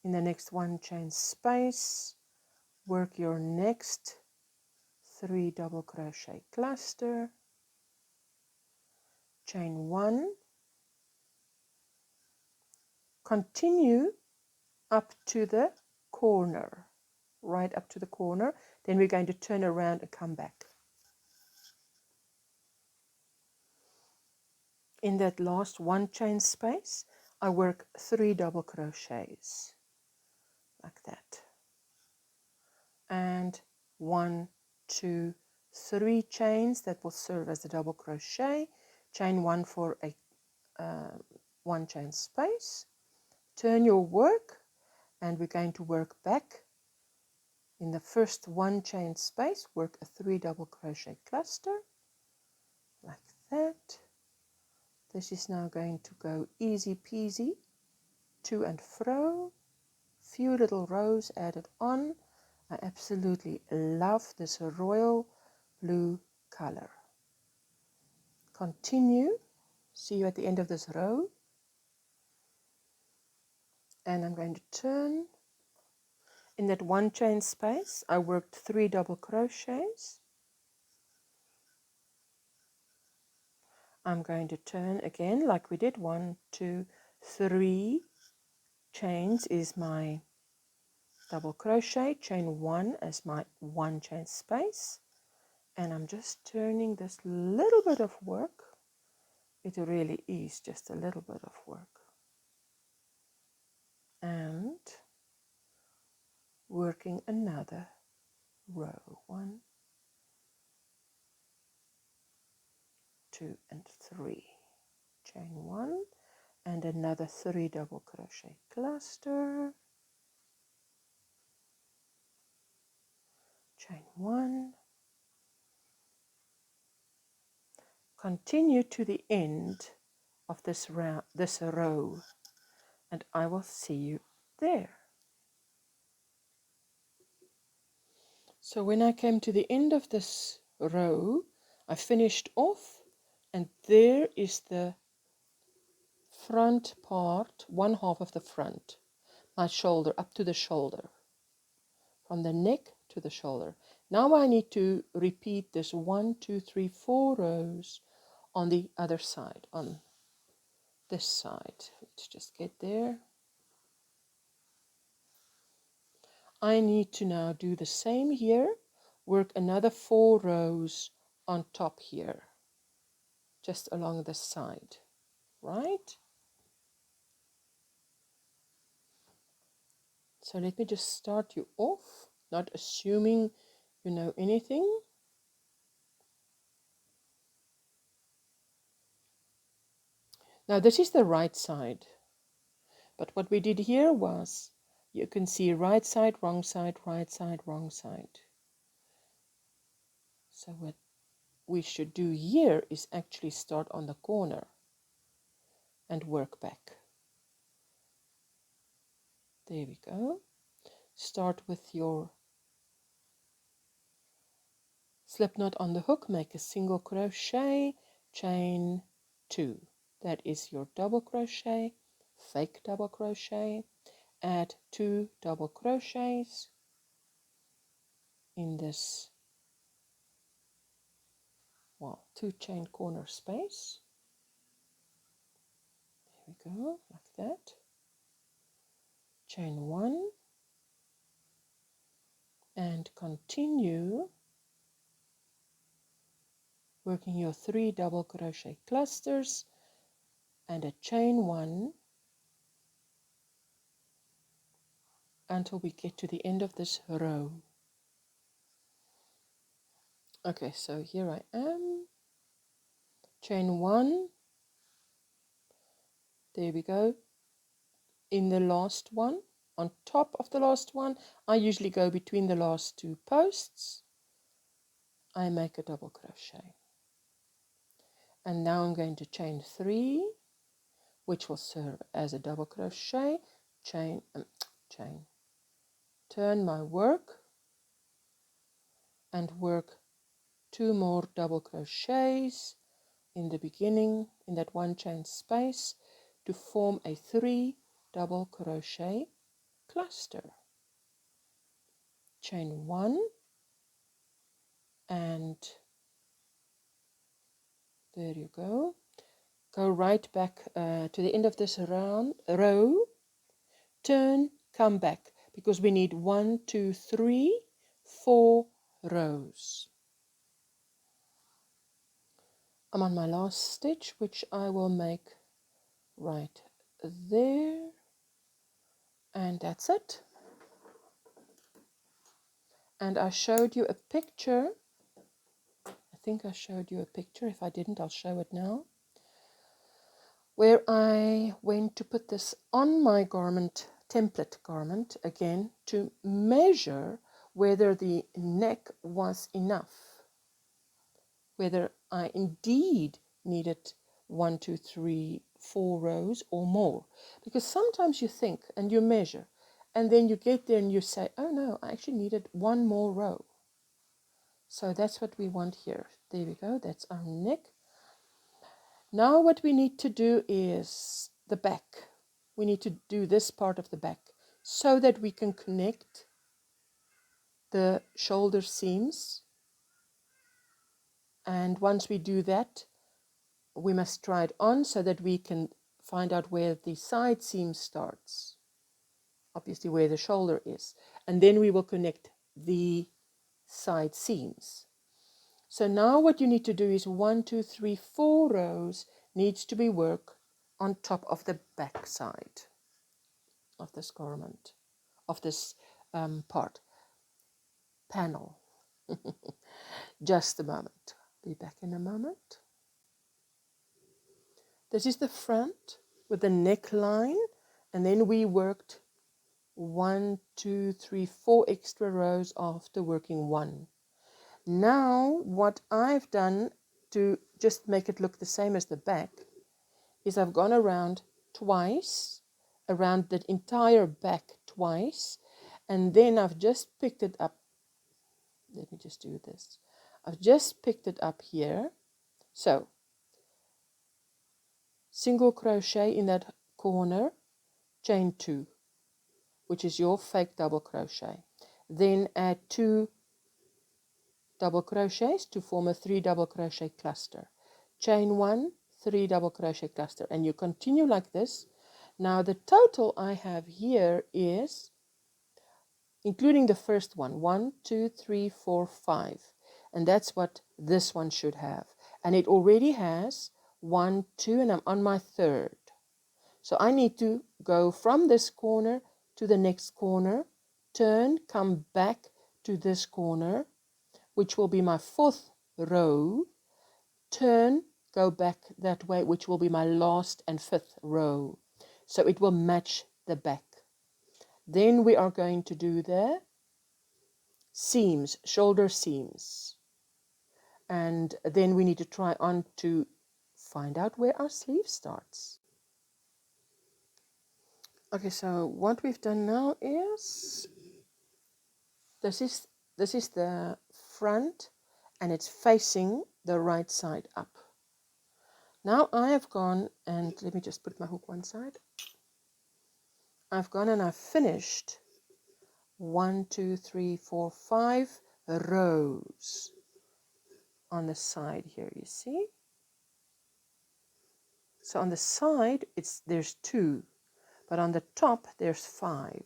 in the next one chain space, work your next 3 double crochet cluster, chain 1, continue up to the corner, right up to the corner, then we're going to turn around and come back. In that last one chain space, I work 3 double crochets like that, and 1, 2, 3 chains that will serve as a double crochet, chain 1 for a one chain space, turn your work, and we're going to work back in the first one chain space, work a 3 double crochet cluster like that. This is now going to go easy peasy to and fro, few little rows added on. I absolutely love this royal blue color. Continue, see you at the end of this row, and I'm going to turn. In that one chain space, I worked 3 double crochets. I'm going to turn again like we did. 1, 2, 3 chains is my double crochet, chain 1 as my one chain space, and I'm just turning this little bit of work. It really is just a little bit of work, and working another row. 1, 2 and 3, chain 1 and another 3 double crochet cluster, chain 1, continue to the end of this row, and I will see you there. So when I came to the end of this row, I finished off, and there is the front part, one half of the front, my shoulder, up to the shoulder, from the neck to the shoulder. Now I need to repeat this 1, 2, 3, 4 rows on the other side, on this side. Let's just get there. I need to now do the same here, work another 4 rows on top here, just along the side, right? So let me just start you off, not assuming you know anything. Now this is the right side, but what we did here was, you can see right side, wrong side, right side, wrong side. So what we should do here is actually start on the corner and work back. There we go. Start with your slip knot on the hook, make a single crochet, chain 2, that is your double crochet, fake double crochet, add 2 double crochets in this, well, 2 chain corner space. There we go, like that. Chain 1 and continue working your 3 double crochet clusters and a chain 1 until we get to the end of this row. Okay, so here I am, chain 1, there we go, in the last one, on top of the last one. I usually go between the last 2 posts. I make a double crochet, and now I'm going to chain 3, which will serve as a double crochet, chain, turn my work and work 2 more double crochets in the beginning in that 1 chain space to form a 3 double crochet cluster. Chain 1 and there you go. Go right back to the end of this row, turn, come back, because we need 1, 2, 3, 4 rows. I'm on my last stitch, which I will make right there, and that's it. And I showed you a picture. I think I showed you a picture. If I didn't, I'll show it now, where I went to put this on my garment, template garment, again, to measure whether the neck was enough, whether I indeed needed 1, 2, 3, 4 rows or more. Because sometimes you think and you measure, and then you get there and you say, oh no, I actually needed 1 more row. So that's what we want here. There we go, that's our neck. Now what we need to do is the back. We need to do this part of the back so that we can connect the shoulder seams. And once we do that, we must try it on so that we can find out where the side seam starts. Obviously where the shoulder is. And then we will connect the side seams. So now what you need to do is 1, 2, 3, 4 rows needs to be worked on top of the back side of this garment, of this panel. Just a moment. Be back in a moment. This is the front with the neckline, and then we worked 1, 2, 3, 4 extra rows after working 1. Now what I've done to just make it look the same as the back is I've gone around twice, around the entire back twice, and then I've just picked it up. Let me just do this. I've just picked it up here. So single crochet in that corner, chain 2, which is your fake double crochet. Then add 2 double crochets to form a 3 double crochet cluster. Chain 1, 3 double crochet cluster, and you continue like this. Now the total I have here is, including the first one, 1, 2, 3, 4, 5, and that's what this one should have. And it already has 1, 2, and I'm on my 3rd. So I need to go from this corner to the next corner, turn, come back to this corner, which will be my 4th row, turn, go back that way, which will be my last and 5th row. So it will match the back. Then we are going to do the seams, shoulder seams. And then we need to try on to find out where our sleeve starts. Okay, so what we've done now is this is the front, and it's facing the right side up. Now I have gone, and let me just put my hook one side. I've gone and I've finished 1, 2, 3, 4, 5 rows on the side here, you see. So on the side there's 2, but on the top there's 5.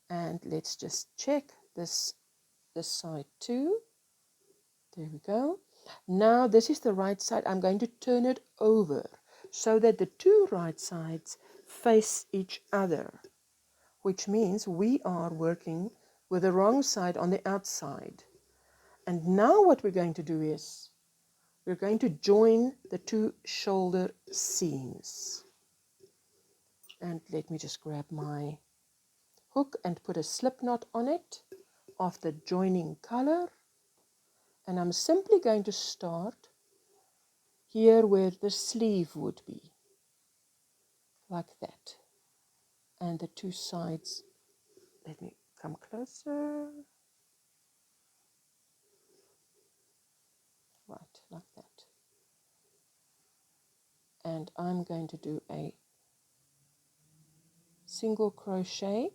And let's just check this side too. There we go. Now this is the right side. I'm going to turn it over so that the 2 right sides face each other, which means we are working with the wrong side on the outside. And now what we're going to do is we're going to join the 2 shoulder seams. And let me just grab my hook and put a slip knot on it of the joining color. And I'm simply going to start here where the sleeve would be, like that. And the 2 sides, let me come closer, right, like that. And I'm going to do a single crochet.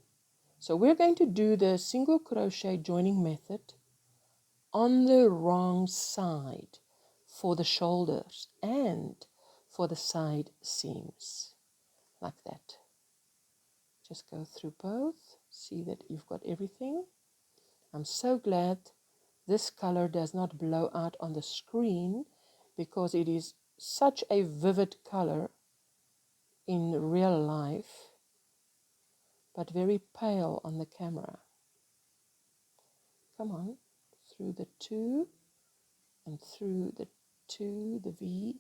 So we're going to do the single crochet joining method on the wrong side for the shoulders and for the side seams, like that. Just go through both, see that you've got everything. I'm so glad this color does not blow out on the screen because it is such a vivid color in real life, but very pale on the camera. Come on, through the 2 and through the 2, the V,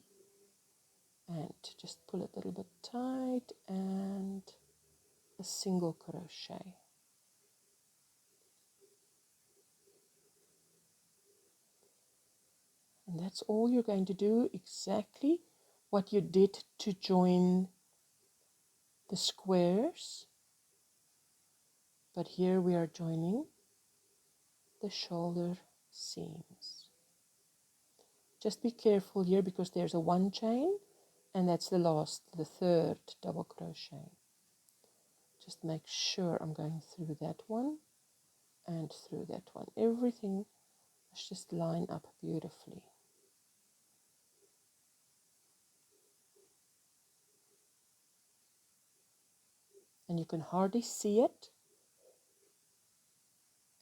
and just pull it a little bit tight and a single crochet. And that's all you're going to do, exactly what you did to join the squares. But here we are joining the shoulder seams. Just be careful here because there's a 1 chain and that's the 3rd double crochet. Just make sure I'm going through that one and through that one. Everything must just line up beautifully. And you can hardly see it.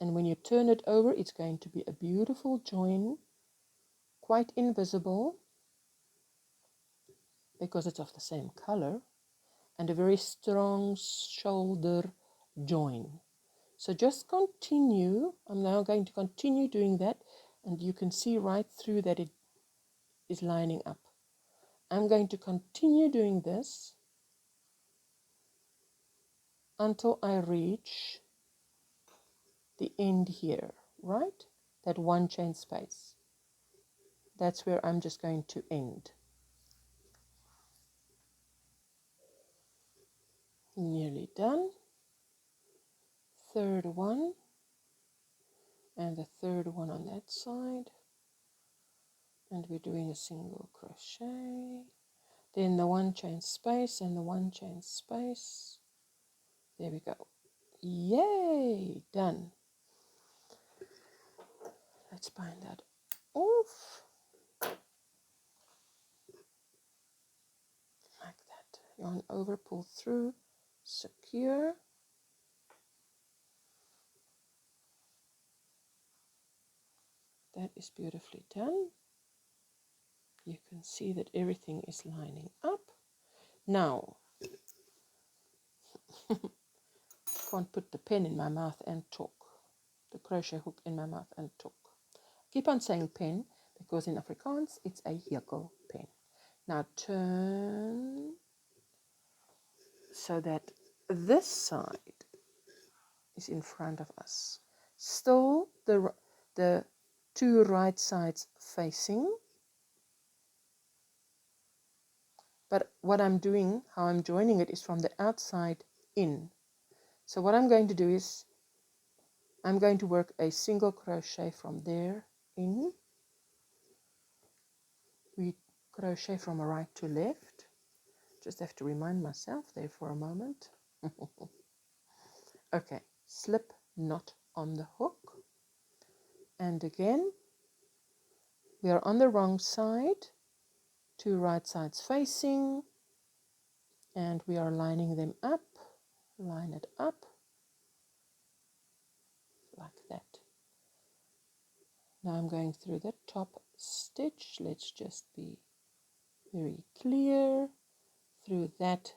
And when you turn it over, it's going to be a beautiful join, quite invisible because it's of the same color, and a very strong shoulder join. So just continue. I'm now going to continue doing that, and you can see right through that it is lining up. I'm going to continue doing this until I reach the end here, right? That 1 chain space. That's where I'm just going to end. Nearly done. 3rd one, and the 3rd one on that side. And we're doing a single crochet. Then the 1 chain space and the 1 chain space. There we go. Yay! Done. Let's bind that off. Like that. Yarn over, pull through, secure. That is beautifully done. You can see that everything is lining up. Now, can't put the pen in my mouth and talk. The crochet hook in my mouth and talk. Keep on saying pen because in Afrikaans it's a hekel pen. Now turn so that this side is in front of us. Still the 2 right sides facing. But what I'm doing, how I'm joining it, is from the outside in. So what I'm going to do is I'm going to work a single crochet from there in. We crochet from right to left. Just have to remind myself there for a moment. Okay, slip knot on the hook, and again we are on the wrong side, two right sides facing, and we are lining them up. Line it up like that. Now I'm going through the top stitch. Let's just be very clear. Through that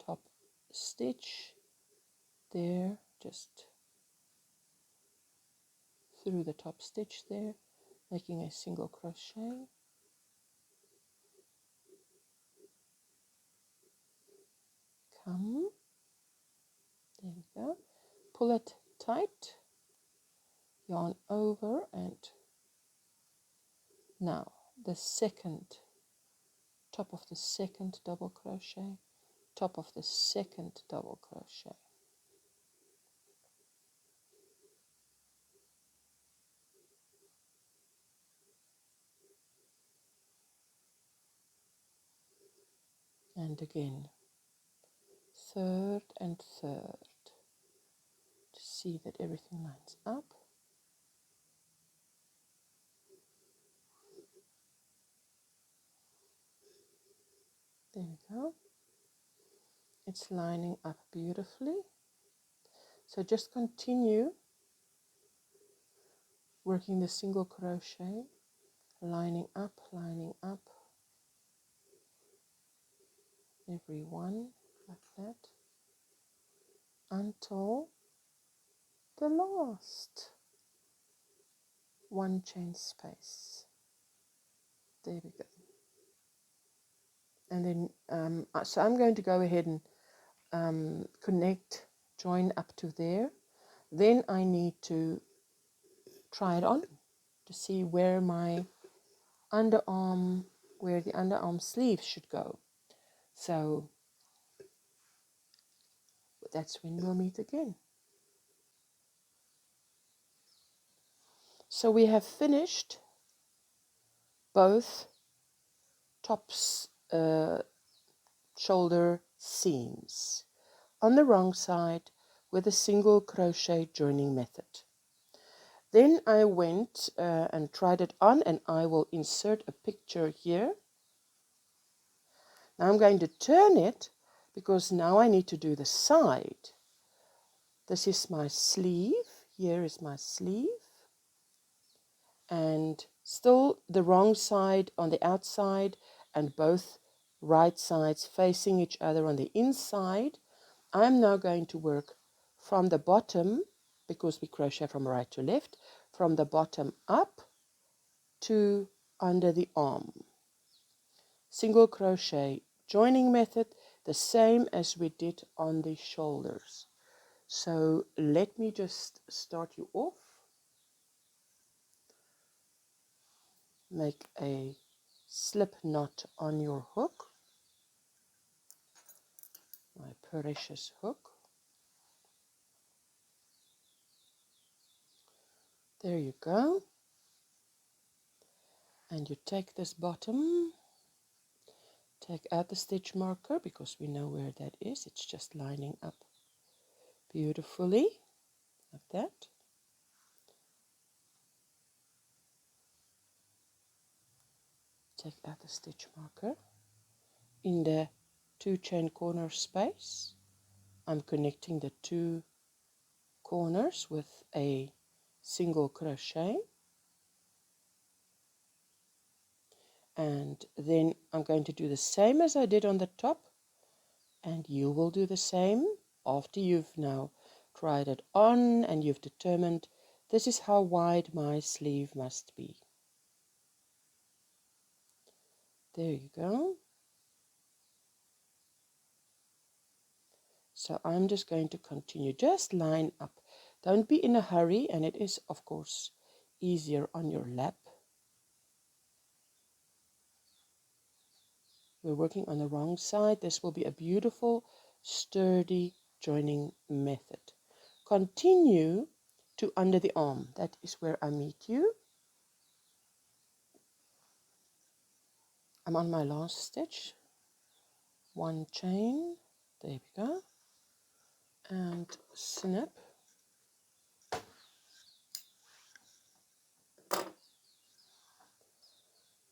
top stitch there, just through the top stitch there, making a single crochet. Come, there we go. Pull it tight, yarn over, and now the second, top of the second double crochet, top of the second double crochet. And again, third and third, to see that everything lines up. There we go. It's lining up beautifully. So just continue working the single crochet, lining up every one like that until the last one chain space. There we go. And then so I'm going to go ahead and connect, join up to there. Then I need to try it on to see where my underarm, where the underarm sleeve should go. So that's when we'll meet again. So we have finished both tops shoulder seams on the wrong side with a single crochet joining method. Then I went and tried it on, and I will insert a picture here. Now I'm going to turn it because now I need to do the side. This is my sleeve. Here is my sleeve. And still the wrong side on the outside and both right sides facing each other on the inside. I'm now going to work from the bottom, because we crochet from right to left, from the bottom up to under the arm. Single crochet joining method, the same as we did on the shoulders. So let me just start you off. Make a slip knot on your hook, my precious hook. There you go. And you take this bottom, take out the stitch marker because we know where that is. It's just lining up beautifully like that. Take out the stitch marker. In the two chain corner space, I'm connecting the two corners with a single crochet. And then I'm going to do the same as I did on the top, and you will do the same after you've now tried it on and you've determined this is how wide my sleeve must be. There you go. So I'm just going to continue, just line up. Don't be in a hurry, and it is of course easier on your lap. We're working on the wrong side. This will be a beautiful, sturdy joining method. Continue to under the arm. That is where I meet you. I'm on my last stitch, one chain, there we go, and snip,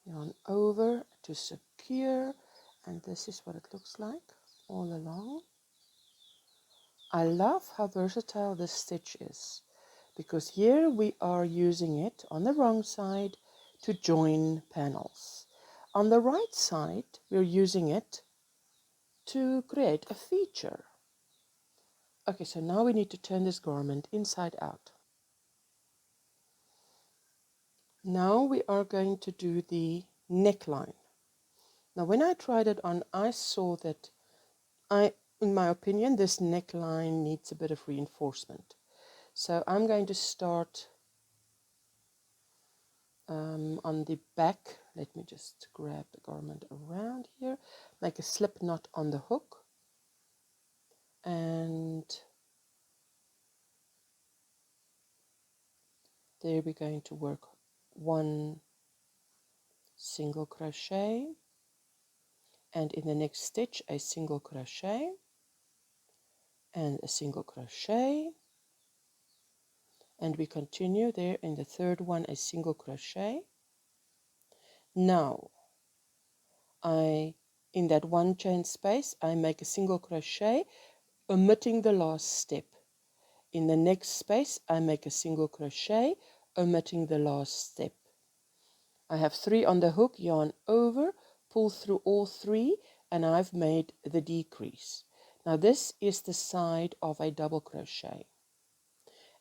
yarn over to secure, and this is what it looks like all along. I love how versatile this stitch is, because here we are using it on the wrong side to join panels. On the right side, we're using it to create a feature. Okay, so now we need to turn this garment inside out. Now we are going to do the neckline. Now when I tried it on, I saw that in my opinion, this neckline needs a bit of reinforcement. So I'm going to start on the back. Let me just grab the garment around here, make a slip knot on the hook, and there we're going to work one single crochet, and in the next stitch a single crochet and a single crochet, and we continue there in the third one a single crochet. Now in that one chain space I make a single crochet, omitting the last step. In the next space I make a single crochet, omitting the last step. I have 3 on the hook, yarn over, pull through all 3, and I've made the decrease. Now this is the side of a double crochet,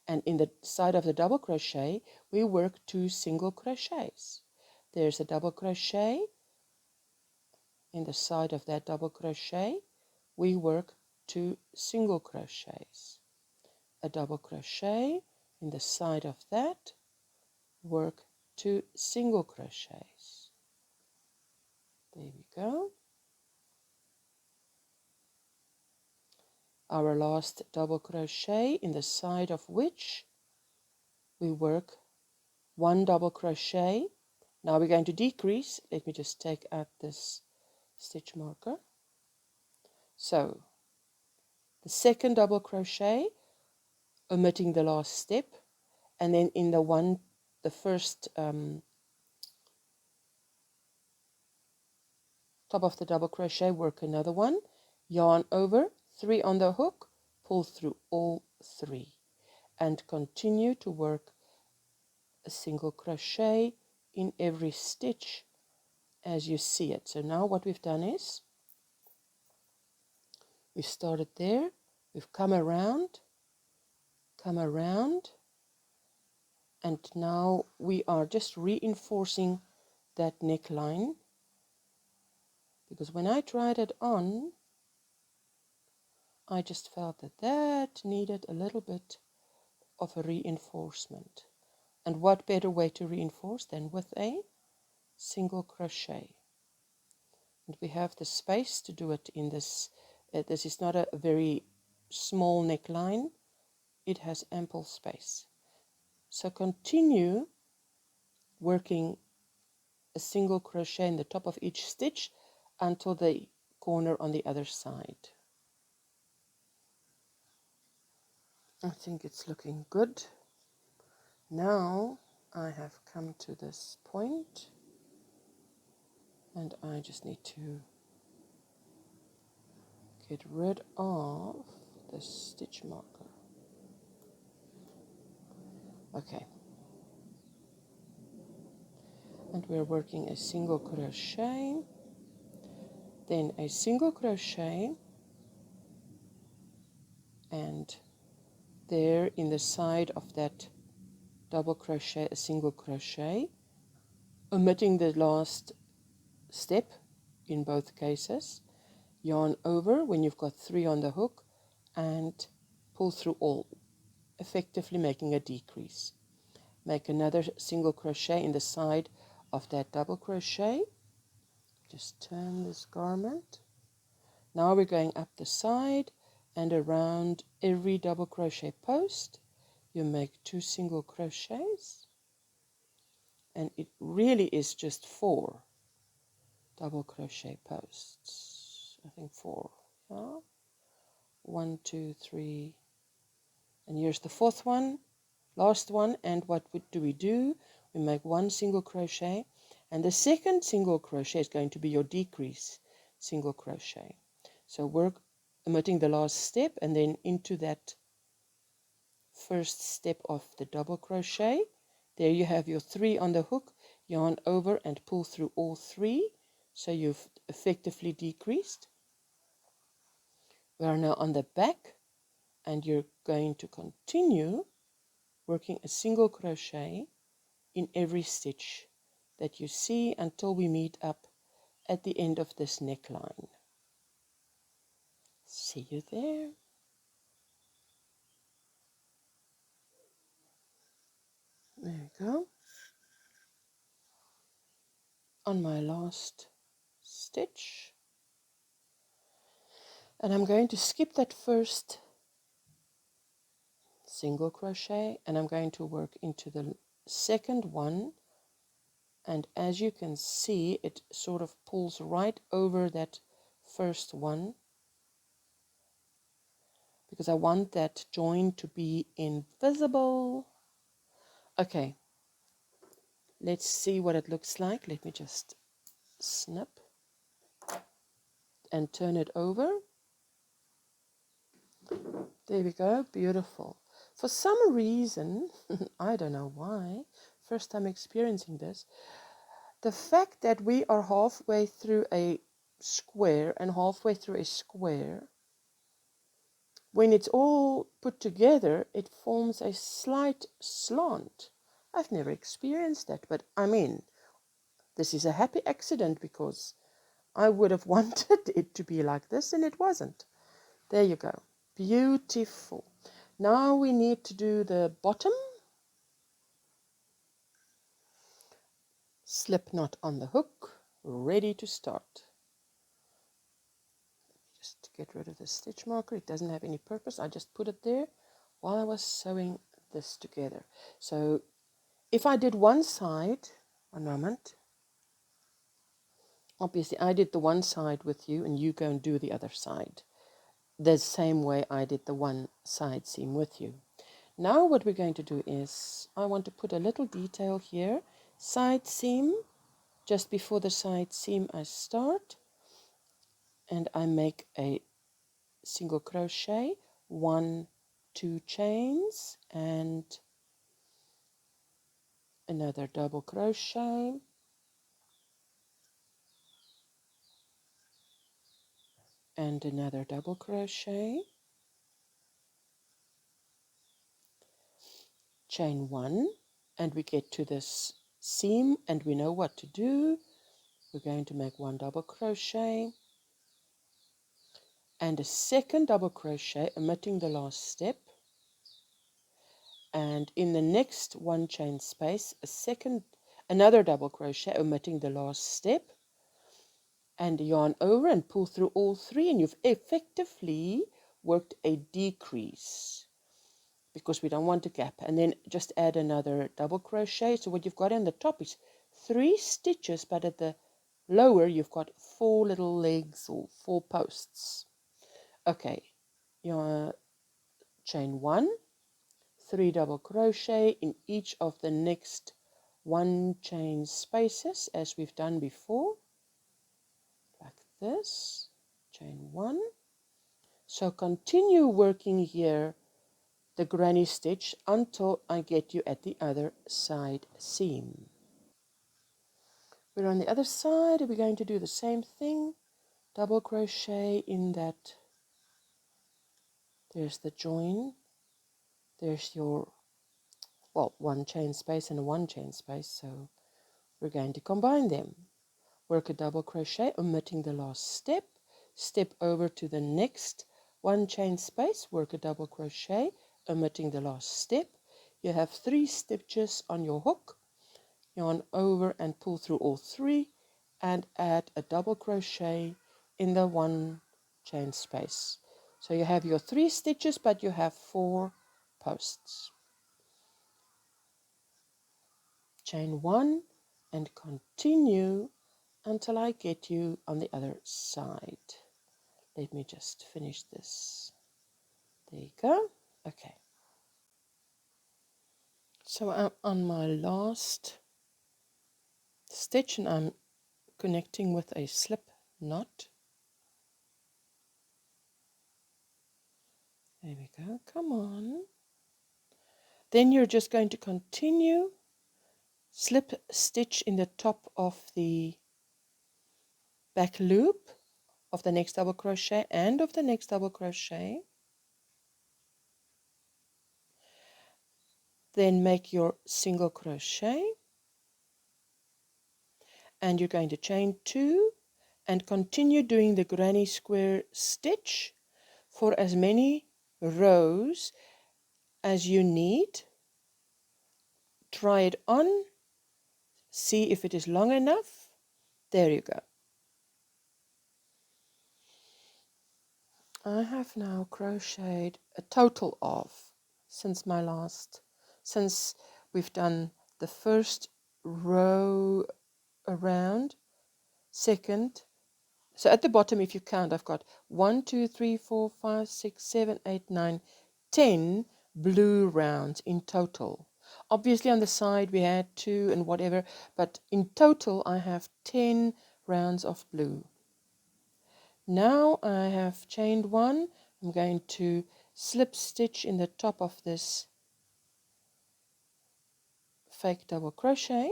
and in the side of the double crochet we work 2 single crochets. There's a double crochet. In the side of that double crochet we work 2 single crochets, a double crochet. In the side of that work 2 single crochets. There we go. Our last double crochet, in the side of which we work 1 double crochet. Now we're going to decrease. Let me just take out this stitch marker. So the second double crochet, omitting the last step, and then in the first top of the double crochet, work another one, yarn over, 3 on the hook, pull through all 3, and continue to work a single crochet in every stitch as you see it. So now what we've done is we started there, we've come around, and now we are just reinforcing that neckline, because when I tried it on I just felt that needed a little bit of a reinforcement. And what better way to reinforce than with a single crochet? And we have the space to do it in this. This is not a very small neckline. It has ample space. So continue working a single crochet in the top of each stitch until the corner on the other side. I think it's looking good. Now I have come to this point and I just need to get rid of the stitch marker. Okay, and we're working a single crochet, then a single crochet, and there in the side of that double crochet a single crochet, omitting the last step in both cases, yarn over when you've got 3 on the hook and pull through all, effectively making a decrease. Make another single crochet in the side of that double crochet. Just turn this garment. Now we're going up the side and around every double crochet post you make 2 single crochets, and it really is just 4 double crochet posts. I think 4. Yeah. 1, 2, 3, and here's the 4th one, last one. And what do? We make 1 single crochet, and the second single crochet is going to be your decrease single crochet. So work omitting the last step and then into that first step of the double crochet. There you have your 3 on the hook, yarn over and pull through all 3, so you've effectively decreased. We are now on the back, and you're going to continue working a single crochet in every stitch that you see until we meet up at the end of this neckline. See you there. There we go. On my last stitch, and I'm going to skip that first single crochet, and I'm going to work into the second one, and as you can see, it sort of pulls right over that first one because I want that join to be invisible. Okay, let's see what it looks like. Let me just snip and turn it over. There we go, beautiful. For some reason, I don't know why, first time experiencing this, the fact that we are halfway through a square and halfway through a square, when it's all put together, it forms a slight slant. I've never experienced that, but I mean, this is a happy accident because I would have wanted it to be like this and it wasn't. There you go. Beautiful. Now we need to do the bottom. Slip knot on the hook, ready to start. Just get rid of the stitch marker. It doesn't have any purpose. I just put it there while I was sewing this together. So if I did one side, one moment, obviously I did the one side with you and you go and do the other side. The same way I did the one side seam with you. Now what we're going to do is, I want to put a little detail here. Side seam, just before the side seam I start, and I make a single crochet, 1, 2 chains, and another double crochet, and another double crochet, chain 1, and we get to this seam and we know what to do. We're going to make 1 double crochet and a second double crochet omitting the last step, and in the next 1 chain space another double crochet omitting the last step, and yarn over and pull through all 3, and you've effectively worked a decrease because we don't want a gap. And then just add another double crochet. So what you've got in the top is 3 stitches, but at the lower you've got 4 little legs or 4 posts. Okay, your chain 1, 3 double crochet in each of the next 1 chain spaces as we've done before, like this, chain 1. So continue working here the granny stitch until I get you at the other side seam. We're on the other side, and we're going to do the same thing. Double crochet in that, there's the join, there's your, well, 1 chain space and a 1 chain space, so we're going to combine them. Work a double crochet omitting the last step, step over to the next 1 chain space, work a double crochet omitting the last step. You have 3 stitches on your hook, yarn over and pull through all 3 and add a double crochet in the 1 chain space. So you have your 3 stitches, but you have 4 posts. Chain 1 and continue until I get you on the other side. Let me just finish this. There you go. Okay. So I'm on my last stitch and I'm connecting with a slip knot. There we go. Come on. Then you're just going to continue slip stitch in the top of the back loop of the next double crochet and of the next double crochet. Then make your single crochet and you're going to chain 2 and continue doing the granny square stitch for as many rows as you need. Try it on, see if it is long enough. There you go. I have now crocheted a total of, since we've done the first row around, second, so at the bottom, if you count, I've got 1, 2, 3, 4, 5, 6, 7, 8, 9, 10 blue rounds in total. Obviously on the side we had 2 and whatever, but in total I have 10 rounds of blue. Now I have chained 1. I'm going to slip stitch in the top of this fake double crochet.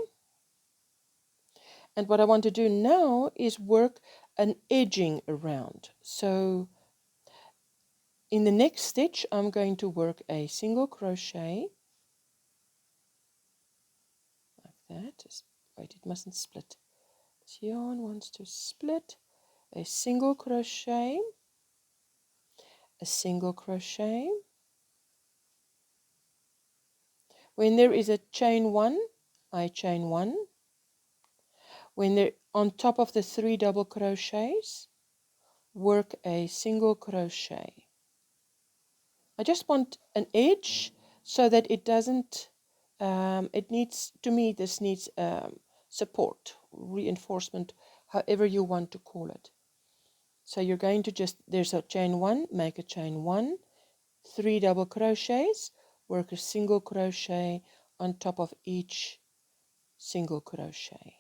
And what I want to do now is work an edging around. So in the next stitch I'm going to work a single crochet like that. Wait, it mustn't split. This yarn wants to split. A single crochet, a single crochet. When there is a chain 1, I chain 1. When they're on top of the 3 double crochets, work a single crochet. I just want an edge so that it doesn't, it needs, to me this needs support, reinforcement, however you want to call it. So you're going to just, there's a chain 1, make a chain 1, 3 double crochets, work a single crochet on top of each single crochet.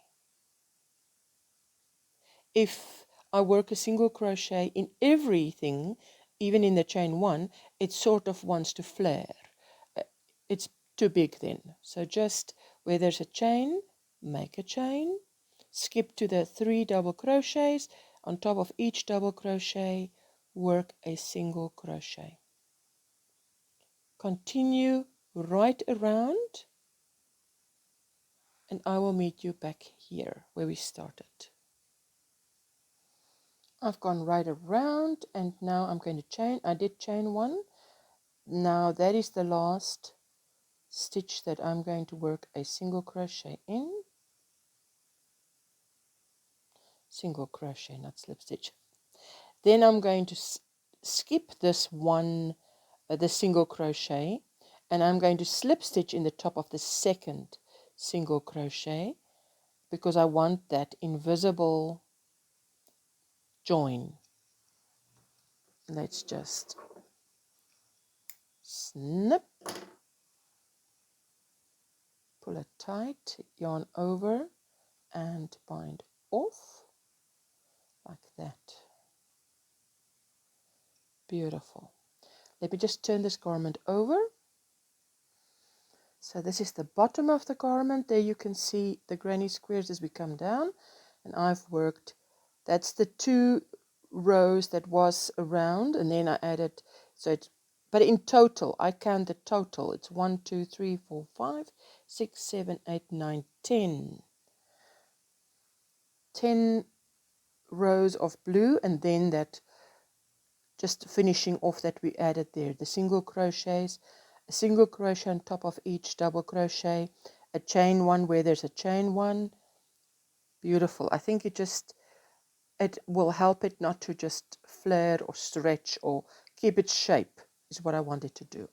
If I work a single crochet in everything, even in the chain 1, it sort of wants to flare. It's too big then. So just where there's a chain, make a chain, skip to the 3 double crochets, on top of each double crochet, work a single crochet. Continue right around, and I will meet you back here where we started. I've gone right around and now I'm going to chain. I did chain 1. Now that is the last stitch that I'm going to work a single crochet in. Single crochet, not slip stitch. Then I'm going to skip this one, the single crochet, and I'm going to slip stitch in the top of the second single crochet because I want that invisible join. Let's just snip, pull it tight, yarn over and bind off like that. Beautiful. Let me just turn this garment over. So this is the bottom of the garment. There you can see the granny squares as we come down, and I've worked, that's the 2 rows that was around, and then I added, so it's, but in total I count the total, it's 1, 2, 3, 4, 5, 6, 7, 8, 9, 10 rows of blue, and then that just finishing off that we added there, the single crochets, a single crochet on top of each double crochet, a chain 1 where there's a chain 1. Beautiful. I think it will help it not to just flare or stretch, or keep its shape is what I wanted to do.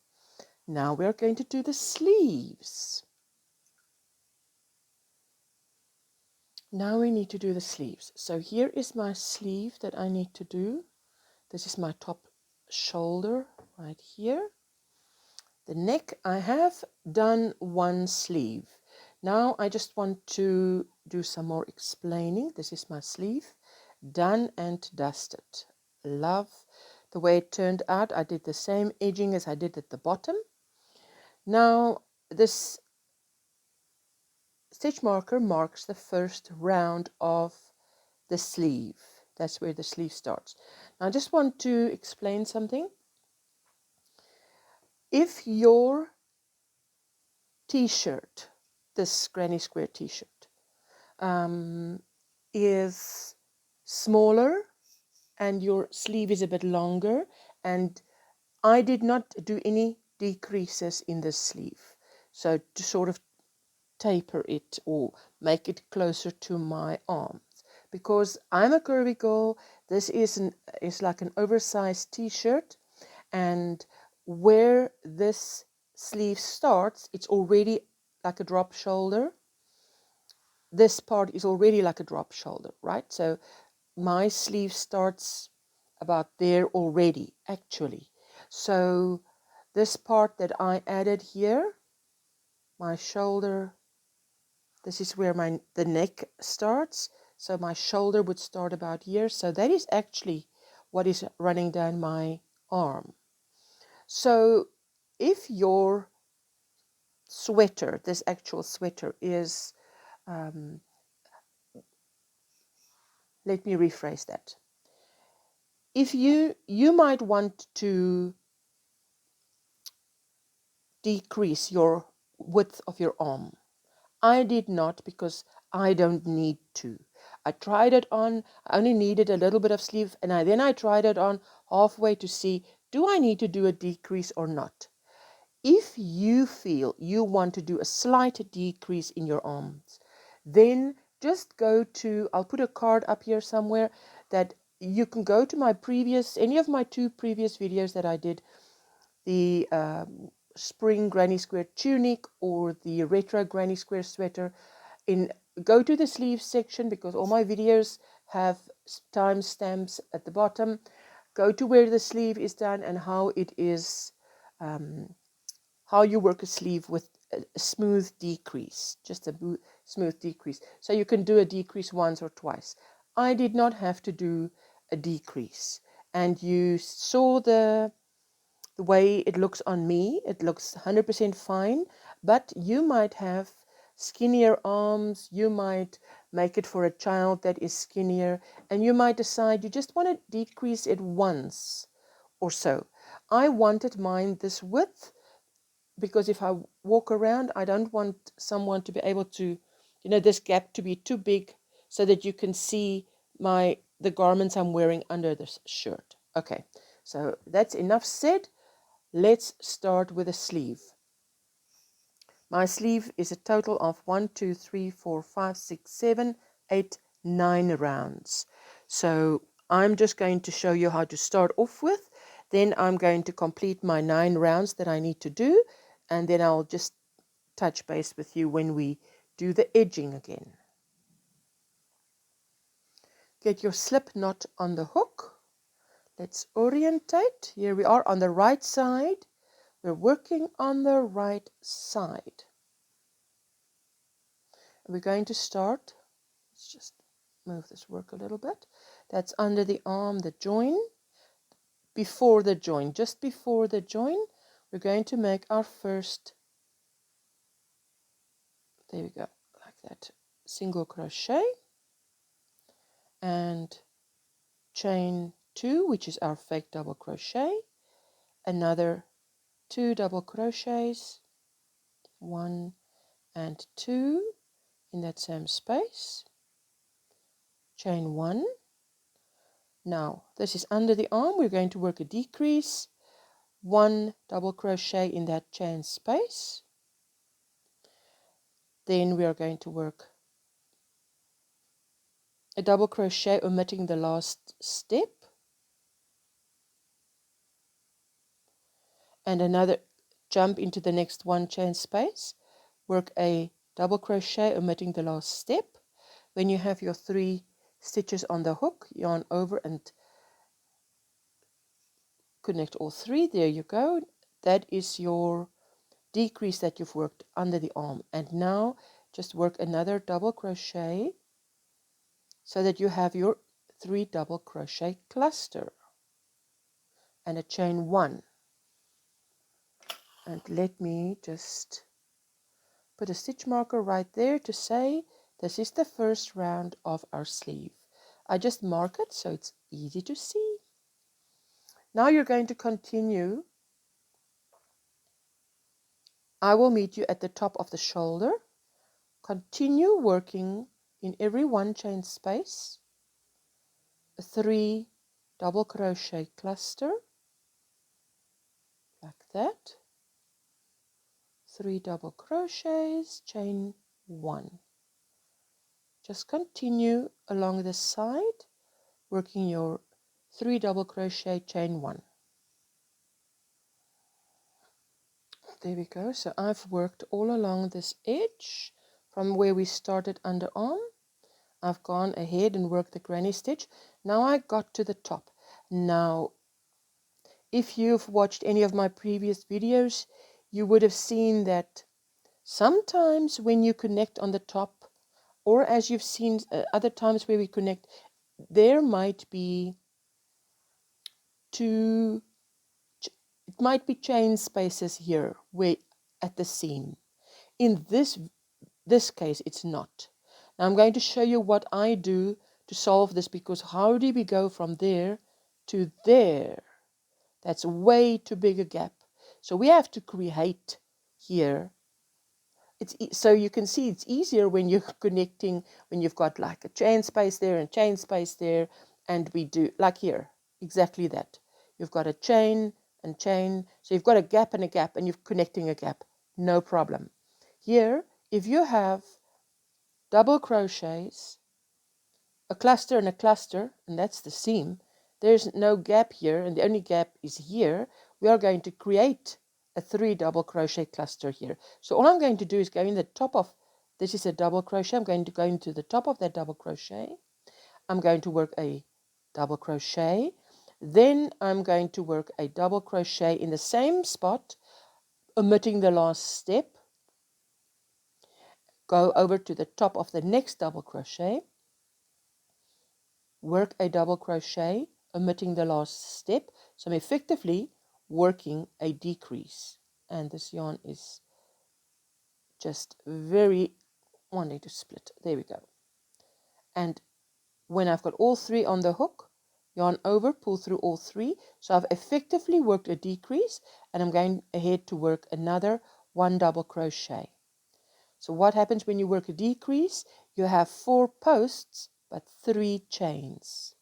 Now we're going to do the sleeves. Now we need to do the sleeves. So here is my sleeve that I need to do. This is my top shoulder right here. The neck, I have done one sleeve. Now I just want to do some more explaining. This is my sleeve, done and dusted. Love the way it turned out. I did the same edging as I did at the bottom. Now this stitch marker marks the first round of the sleeve. That's where the sleeve starts. Now I just want to explain something. If your t-shirt, this granny square t-shirt, is smaller and your sleeve is a bit longer, and I did not do any decreases in the sleeve, so to sort of taper it or make it closer to my arms, because I'm a curvy girl. This is like an oversized t-shirt, and where this sleeve starts, it's already like a drop shoulder. This part is already like a drop shoulder, right? So my sleeve starts about there already, actually. So this part that I added here, my shoulder, this is where the neck starts. So my shoulder would start about here. So that is actually what is running down my arm. So if your sweater, this actual sweater is, let me rephrase that. If you might want to decrease your width of your arm. I did not, because I don't need to. I tried it on, I only needed a little bit of sleeve, and then I tried it on halfway to see, do I need to do a decrease or not? If you feel you want to do a slight decrease in your arms, then just go to, I'll put a card up here somewhere that you can go to any of my 2 previous videos that I did, the spring granny square tunic or the retro granny square sweater. Go to the sleeves section, because all my videos have timestamps at the bottom. Go to where the sleeve is done and how it is, how you work a sleeve with a smooth decrease, just a smooth decrease. So you can do a decrease once or twice. I did not have to do a decrease, and you saw the way it looks on me. It looks 100% fine, but you might have skinnier arms. You might make it for a child that is skinnier, and you might decide you just want to decrease it once or so. I wanted mine this width, because if I walk around, I don't want someone to be able to, this gap to be too big so that you can see the garments I'm wearing under this shirt. Okay, so that's enough said. Let's start with a sleeve. My sleeve is a total of 1, 2, 3, 4, 5, 6, 7, 8, 9 rounds. So I'm just going to show you how to start off with. Then I'm going to complete my 9 rounds that I need to do. And then I'll just touch base with you when we do the edging again. Get your slip knot on the hook. Let's orientate. Here we are on the right side. We're working on the right side. We're going to start, let's just move this work a little bit. That's under the arm, the join. Before the join, just before the join, we're going to make our first, there we go, like that, single crochet and chain 2, which is our fake double crochet, another 2 double crochets, 1 and 2 in that same space, chain 1. Now this is under the arm. We're going to work a decrease, 1 double crochet in that chain space. Then we are going to work a double crochet omitting the last step, and another jump into the next 1 chain space, work a double crochet omitting the last step, When you have your 3 stitches on the hook, yarn over and connect all 3. There you go. That is your decrease that you've worked under the arm. And now just work another double crochet so that you have your 3 double crochet cluster and a chain 1. And let me just put a stitch marker right there to say this is the first round of our sleeve. I just mark it so it's easy to see. Now you're going to continue. I will meet you at the top of the shoulder. Continue working in every 1 chain space, a 3 double crochet cluster, like that, 3 double crochets, chain 1. Just continue along the side, working your 3 double crochet, chain 1. There we go. So I've worked all along this edge from where we started underarm. I've gone ahead and worked the granny stitch. Now I got to the top. Now, if you've watched any of my previous videos, you would have seen that sometimes when you connect on the top, or as you've seen other times where we connect, there might be it might be chain spaces here where at the seam. In this case, it's not. Now I'm going to show you what I do to solve this, because how do we go from there to there? That's way too big a gap. So we have to create here. So you can see it's easier when you're connecting, when you've got like a chain space there and chain space there, and we do like here, exactly that. You've got a chain and chain, so you've got a gap and you're connecting a gap, no problem. Here, if you have double crochets, a cluster, and that's the seam, there's no gap here, and the only gap is here. We are going to create a 3 double crochet cluster here. So all I'm going to do is go in the top of, this is a double crochet, I'm going to go into the top of that double crochet. I'm going to work a double crochet, then I'm going to work a double crochet in the same spot, omitting the last step, go over to the top of the next double crochet, work a double crochet, omitting the last step. So I'm effectively working a decrease. And this yarn is just very wanting to split. There we go. And when I've got all 3 on the hook, yarn over, pull through all 3. So I've effectively worked a decrease, and I'm going ahead to work another 1 double crochet. So what happens when you work a decrease? You have 4 posts, but 3 chains.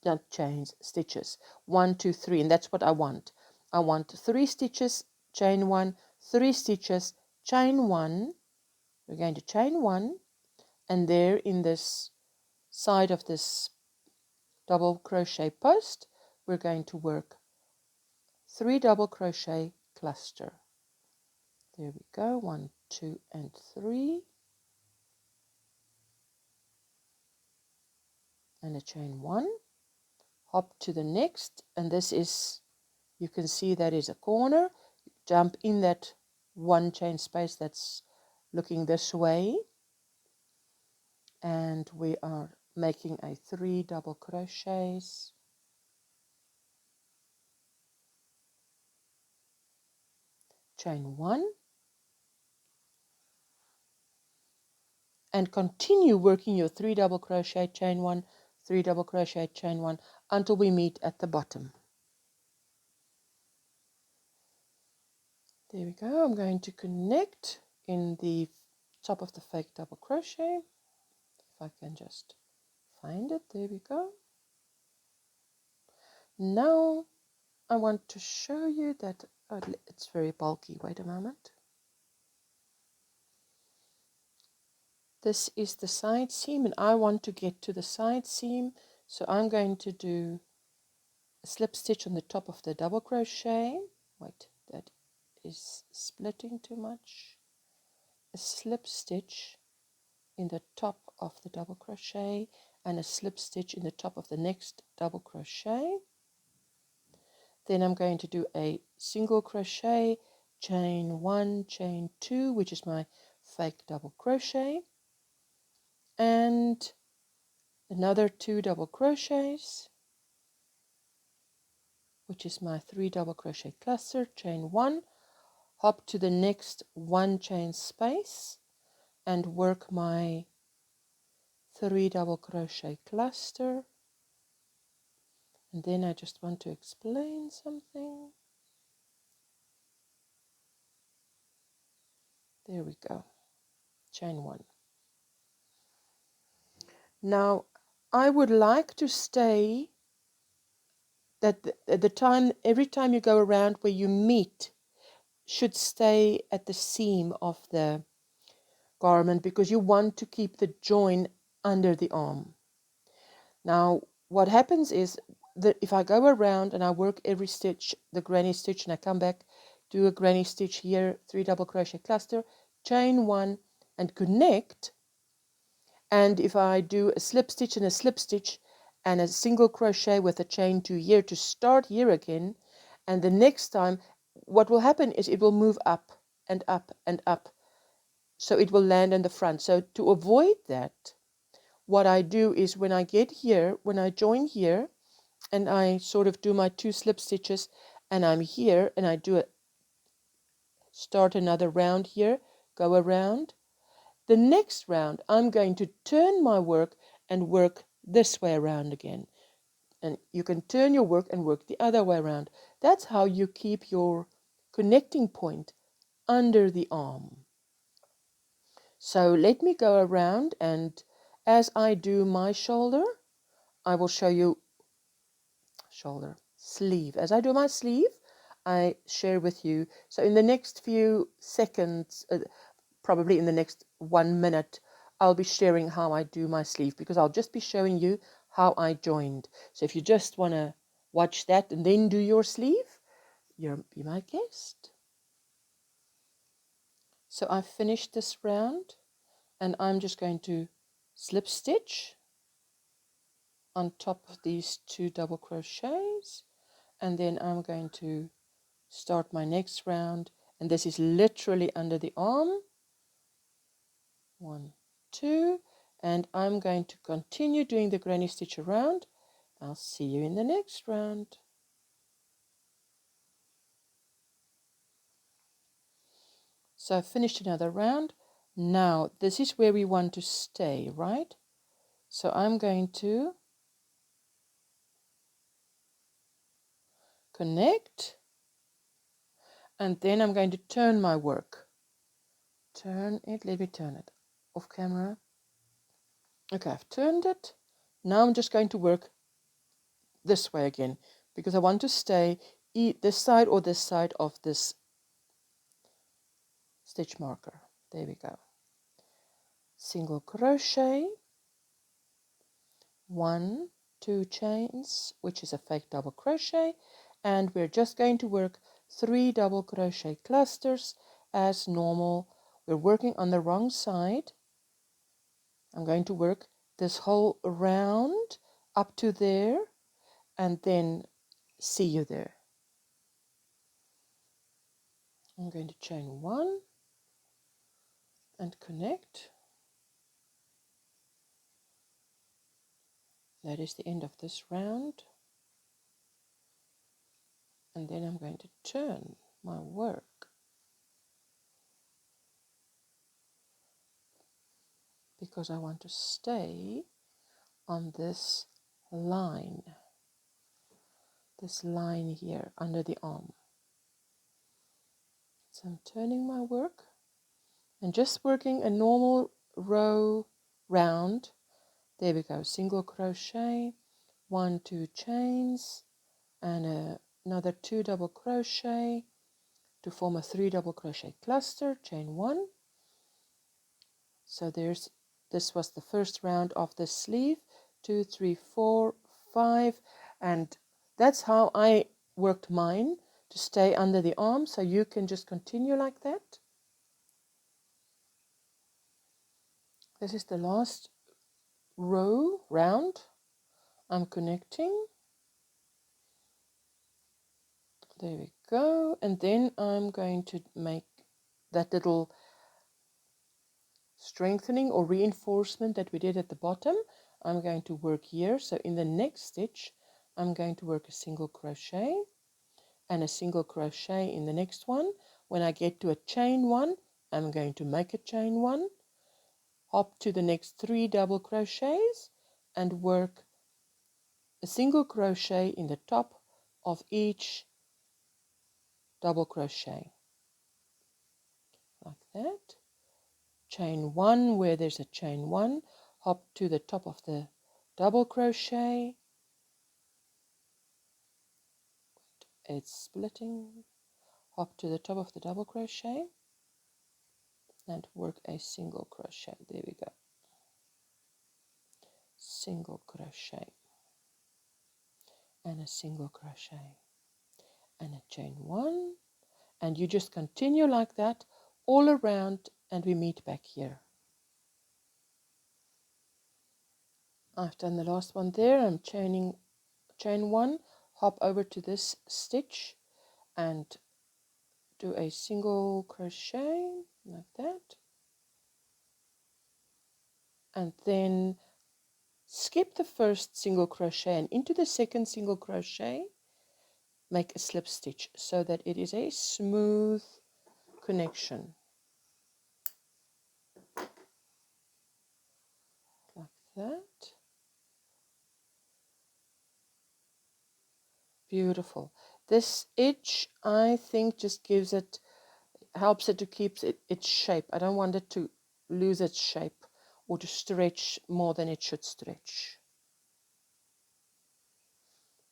Not chains, stitches. 1, 2, 3, and that's what I want. I want 3 stitches, chain 1, 3 stitches, chain 1. We're going to chain 1, and there in this side of this double crochet post, we're going to work 3 double crochet cluster. There we go, 1, 2, and 3, and a chain 1. Hop to the next, and this is, you can see that is a corner. Jump in that 1 chain space that's looking this way, and we are making a 3 double crochets, chain 1, and continue working your 3 double crochet, chain 1, 3 double crochet, chain 1 until we meet at the bottom. There we go. I'm going to connect in the top of the fake double crochet. If I can just find it. There we go. Now I want to show you that it's very bulky. Wait a moment. This is the side seam, and I want to get to the side seam, so I'm going to do a slip stitch on the top of the double crochet. Wait, that is splitting too much. A slip stitch in the top of the double crochet and a slip stitch in the top of the next double crochet. Then I'm going to do a single crochet, chain 1, chain 2, which is my fake double crochet, and another 2 double crochets, which is my 3 double crochet cluster, chain 1, hop to the next 1 chain space and work my 3 double crochet cluster. And then I just want to explain something. There we go, chain 1. Now I would like to stay that the time, every time you go around where you meet, should stay at the seam of the garment, because you want to keep the join under the arm. Now what happens is that if I go around and I work every stitch, the granny stitch, and I come back, do a granny stitch here, 3 double crochet cluster, chain 1 and connect, and if I do a slip stitch and a slip stitch and a single crochet with a chain 2 here to start here again, and the next time what will happen is it will move up and up and up, so it will land in the front. So to avoid that, what I do is when I get here, when I join here and I sort of do my 2 slip stitches and I'm here and I do it, start another round here, go around, the next round I'm going to turn my work and work this way around again. And you can turn your work and work the other way around. That's how you keep your connecting point under the arm. So let me go around, and as I do my shoulder, I will show you sleeve. As I do my sleeve, I share with you. So in the next few seconds, probably in the next 1 minute, I'll be sharing how I do my sleeve, because I'll just be showing you how I joined. So if you just want to watch that and then do your sleeve, be my guest. So I've finished this round, and I'm just going to slip stitch on top of these 2 double crochets, and then I'm going to start my next round, and this is literally under the arm, 1, 2, and I'm going to continue doing the granny stitch around. I'll see you in the next round. So I've finished another round. Now this is where we want to stay, right? So I'm going to connect, and then I'm going to turn my work. Turn it, let me turn it off camera. Okay, I've turned it. Now I'm just going to work this way again, because I want to stay this side or this side of this stitch marker. There we go. Single crochet, 1, 2 chains, which is a fake double crochet, and we're just going to work 3 double crochet clusters as normal. We're working on the wrong side. I'm going to work this whole round up to there and then see you there. I'm going to chain 1 and connect. That is the end of this round. And then I'm going to turn my work. Because I want to stay on this line here under the arm. So I'm turning my work and just working a normal row round. There we go, single crochet, 1, 2 chains, and another 2 double crochet to form a 3 double crochet cluster, chain 1. So this was the first round of the sleeve, 2, 3, 4, 5, and that's how I worked mine to stay under the arm. So you can just continue like that. This is the last row round. I'm connecting. There we go. And then I'm going to make that little strengthening or reinforcement that we did at the bottom. I'm going to work here. So in the next stitch, I'm going to work a single crochet and a single crochet in the next one. When I get to a chain one, I'm going to make a chain one, hop to the next 3 double crochets and work a single crochet in the top of each double crochet, like that. Chain one where there's a chain one, hop to the top of the double crochet, it's splitting, hop to the top of the double crochet and work a single crochet. There we go. Single crochet and a single crochet and a chain one, and you just continue like that all around, and we meet back here. I've done the last one there. I'm chain one, hop over to this stitch and do a single crochet like that, and then skip the first single crochet and into the second single crochet make a slip stitch so that it is a smooth connection, like that. Beautiful. This edge, I think, just gives it, helps it to keep its shape. I don't want it to lose its shape or to stretch more than it should stretch.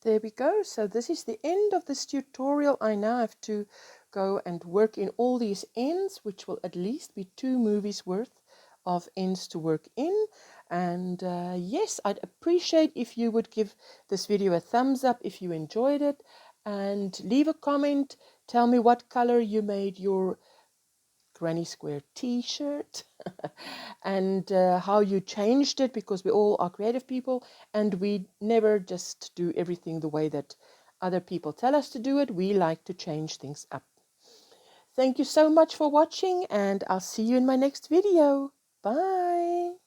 There we go. So this is the end of this tutorial. I now have to go and work in all these ends, which will at least be 2 movies worth of ends to work in. And yes, I'd appreciate if you would give this video a thumbs up if you enjoyed it, and leave a comment. Tell me what color you made your Granny Square t-shirt and how you changed it, because we all are creative people and we never just do everything the way that other people tell us to do it. We like to change things up. Thank you so much for watching, and I'll see you in my next video. Bye.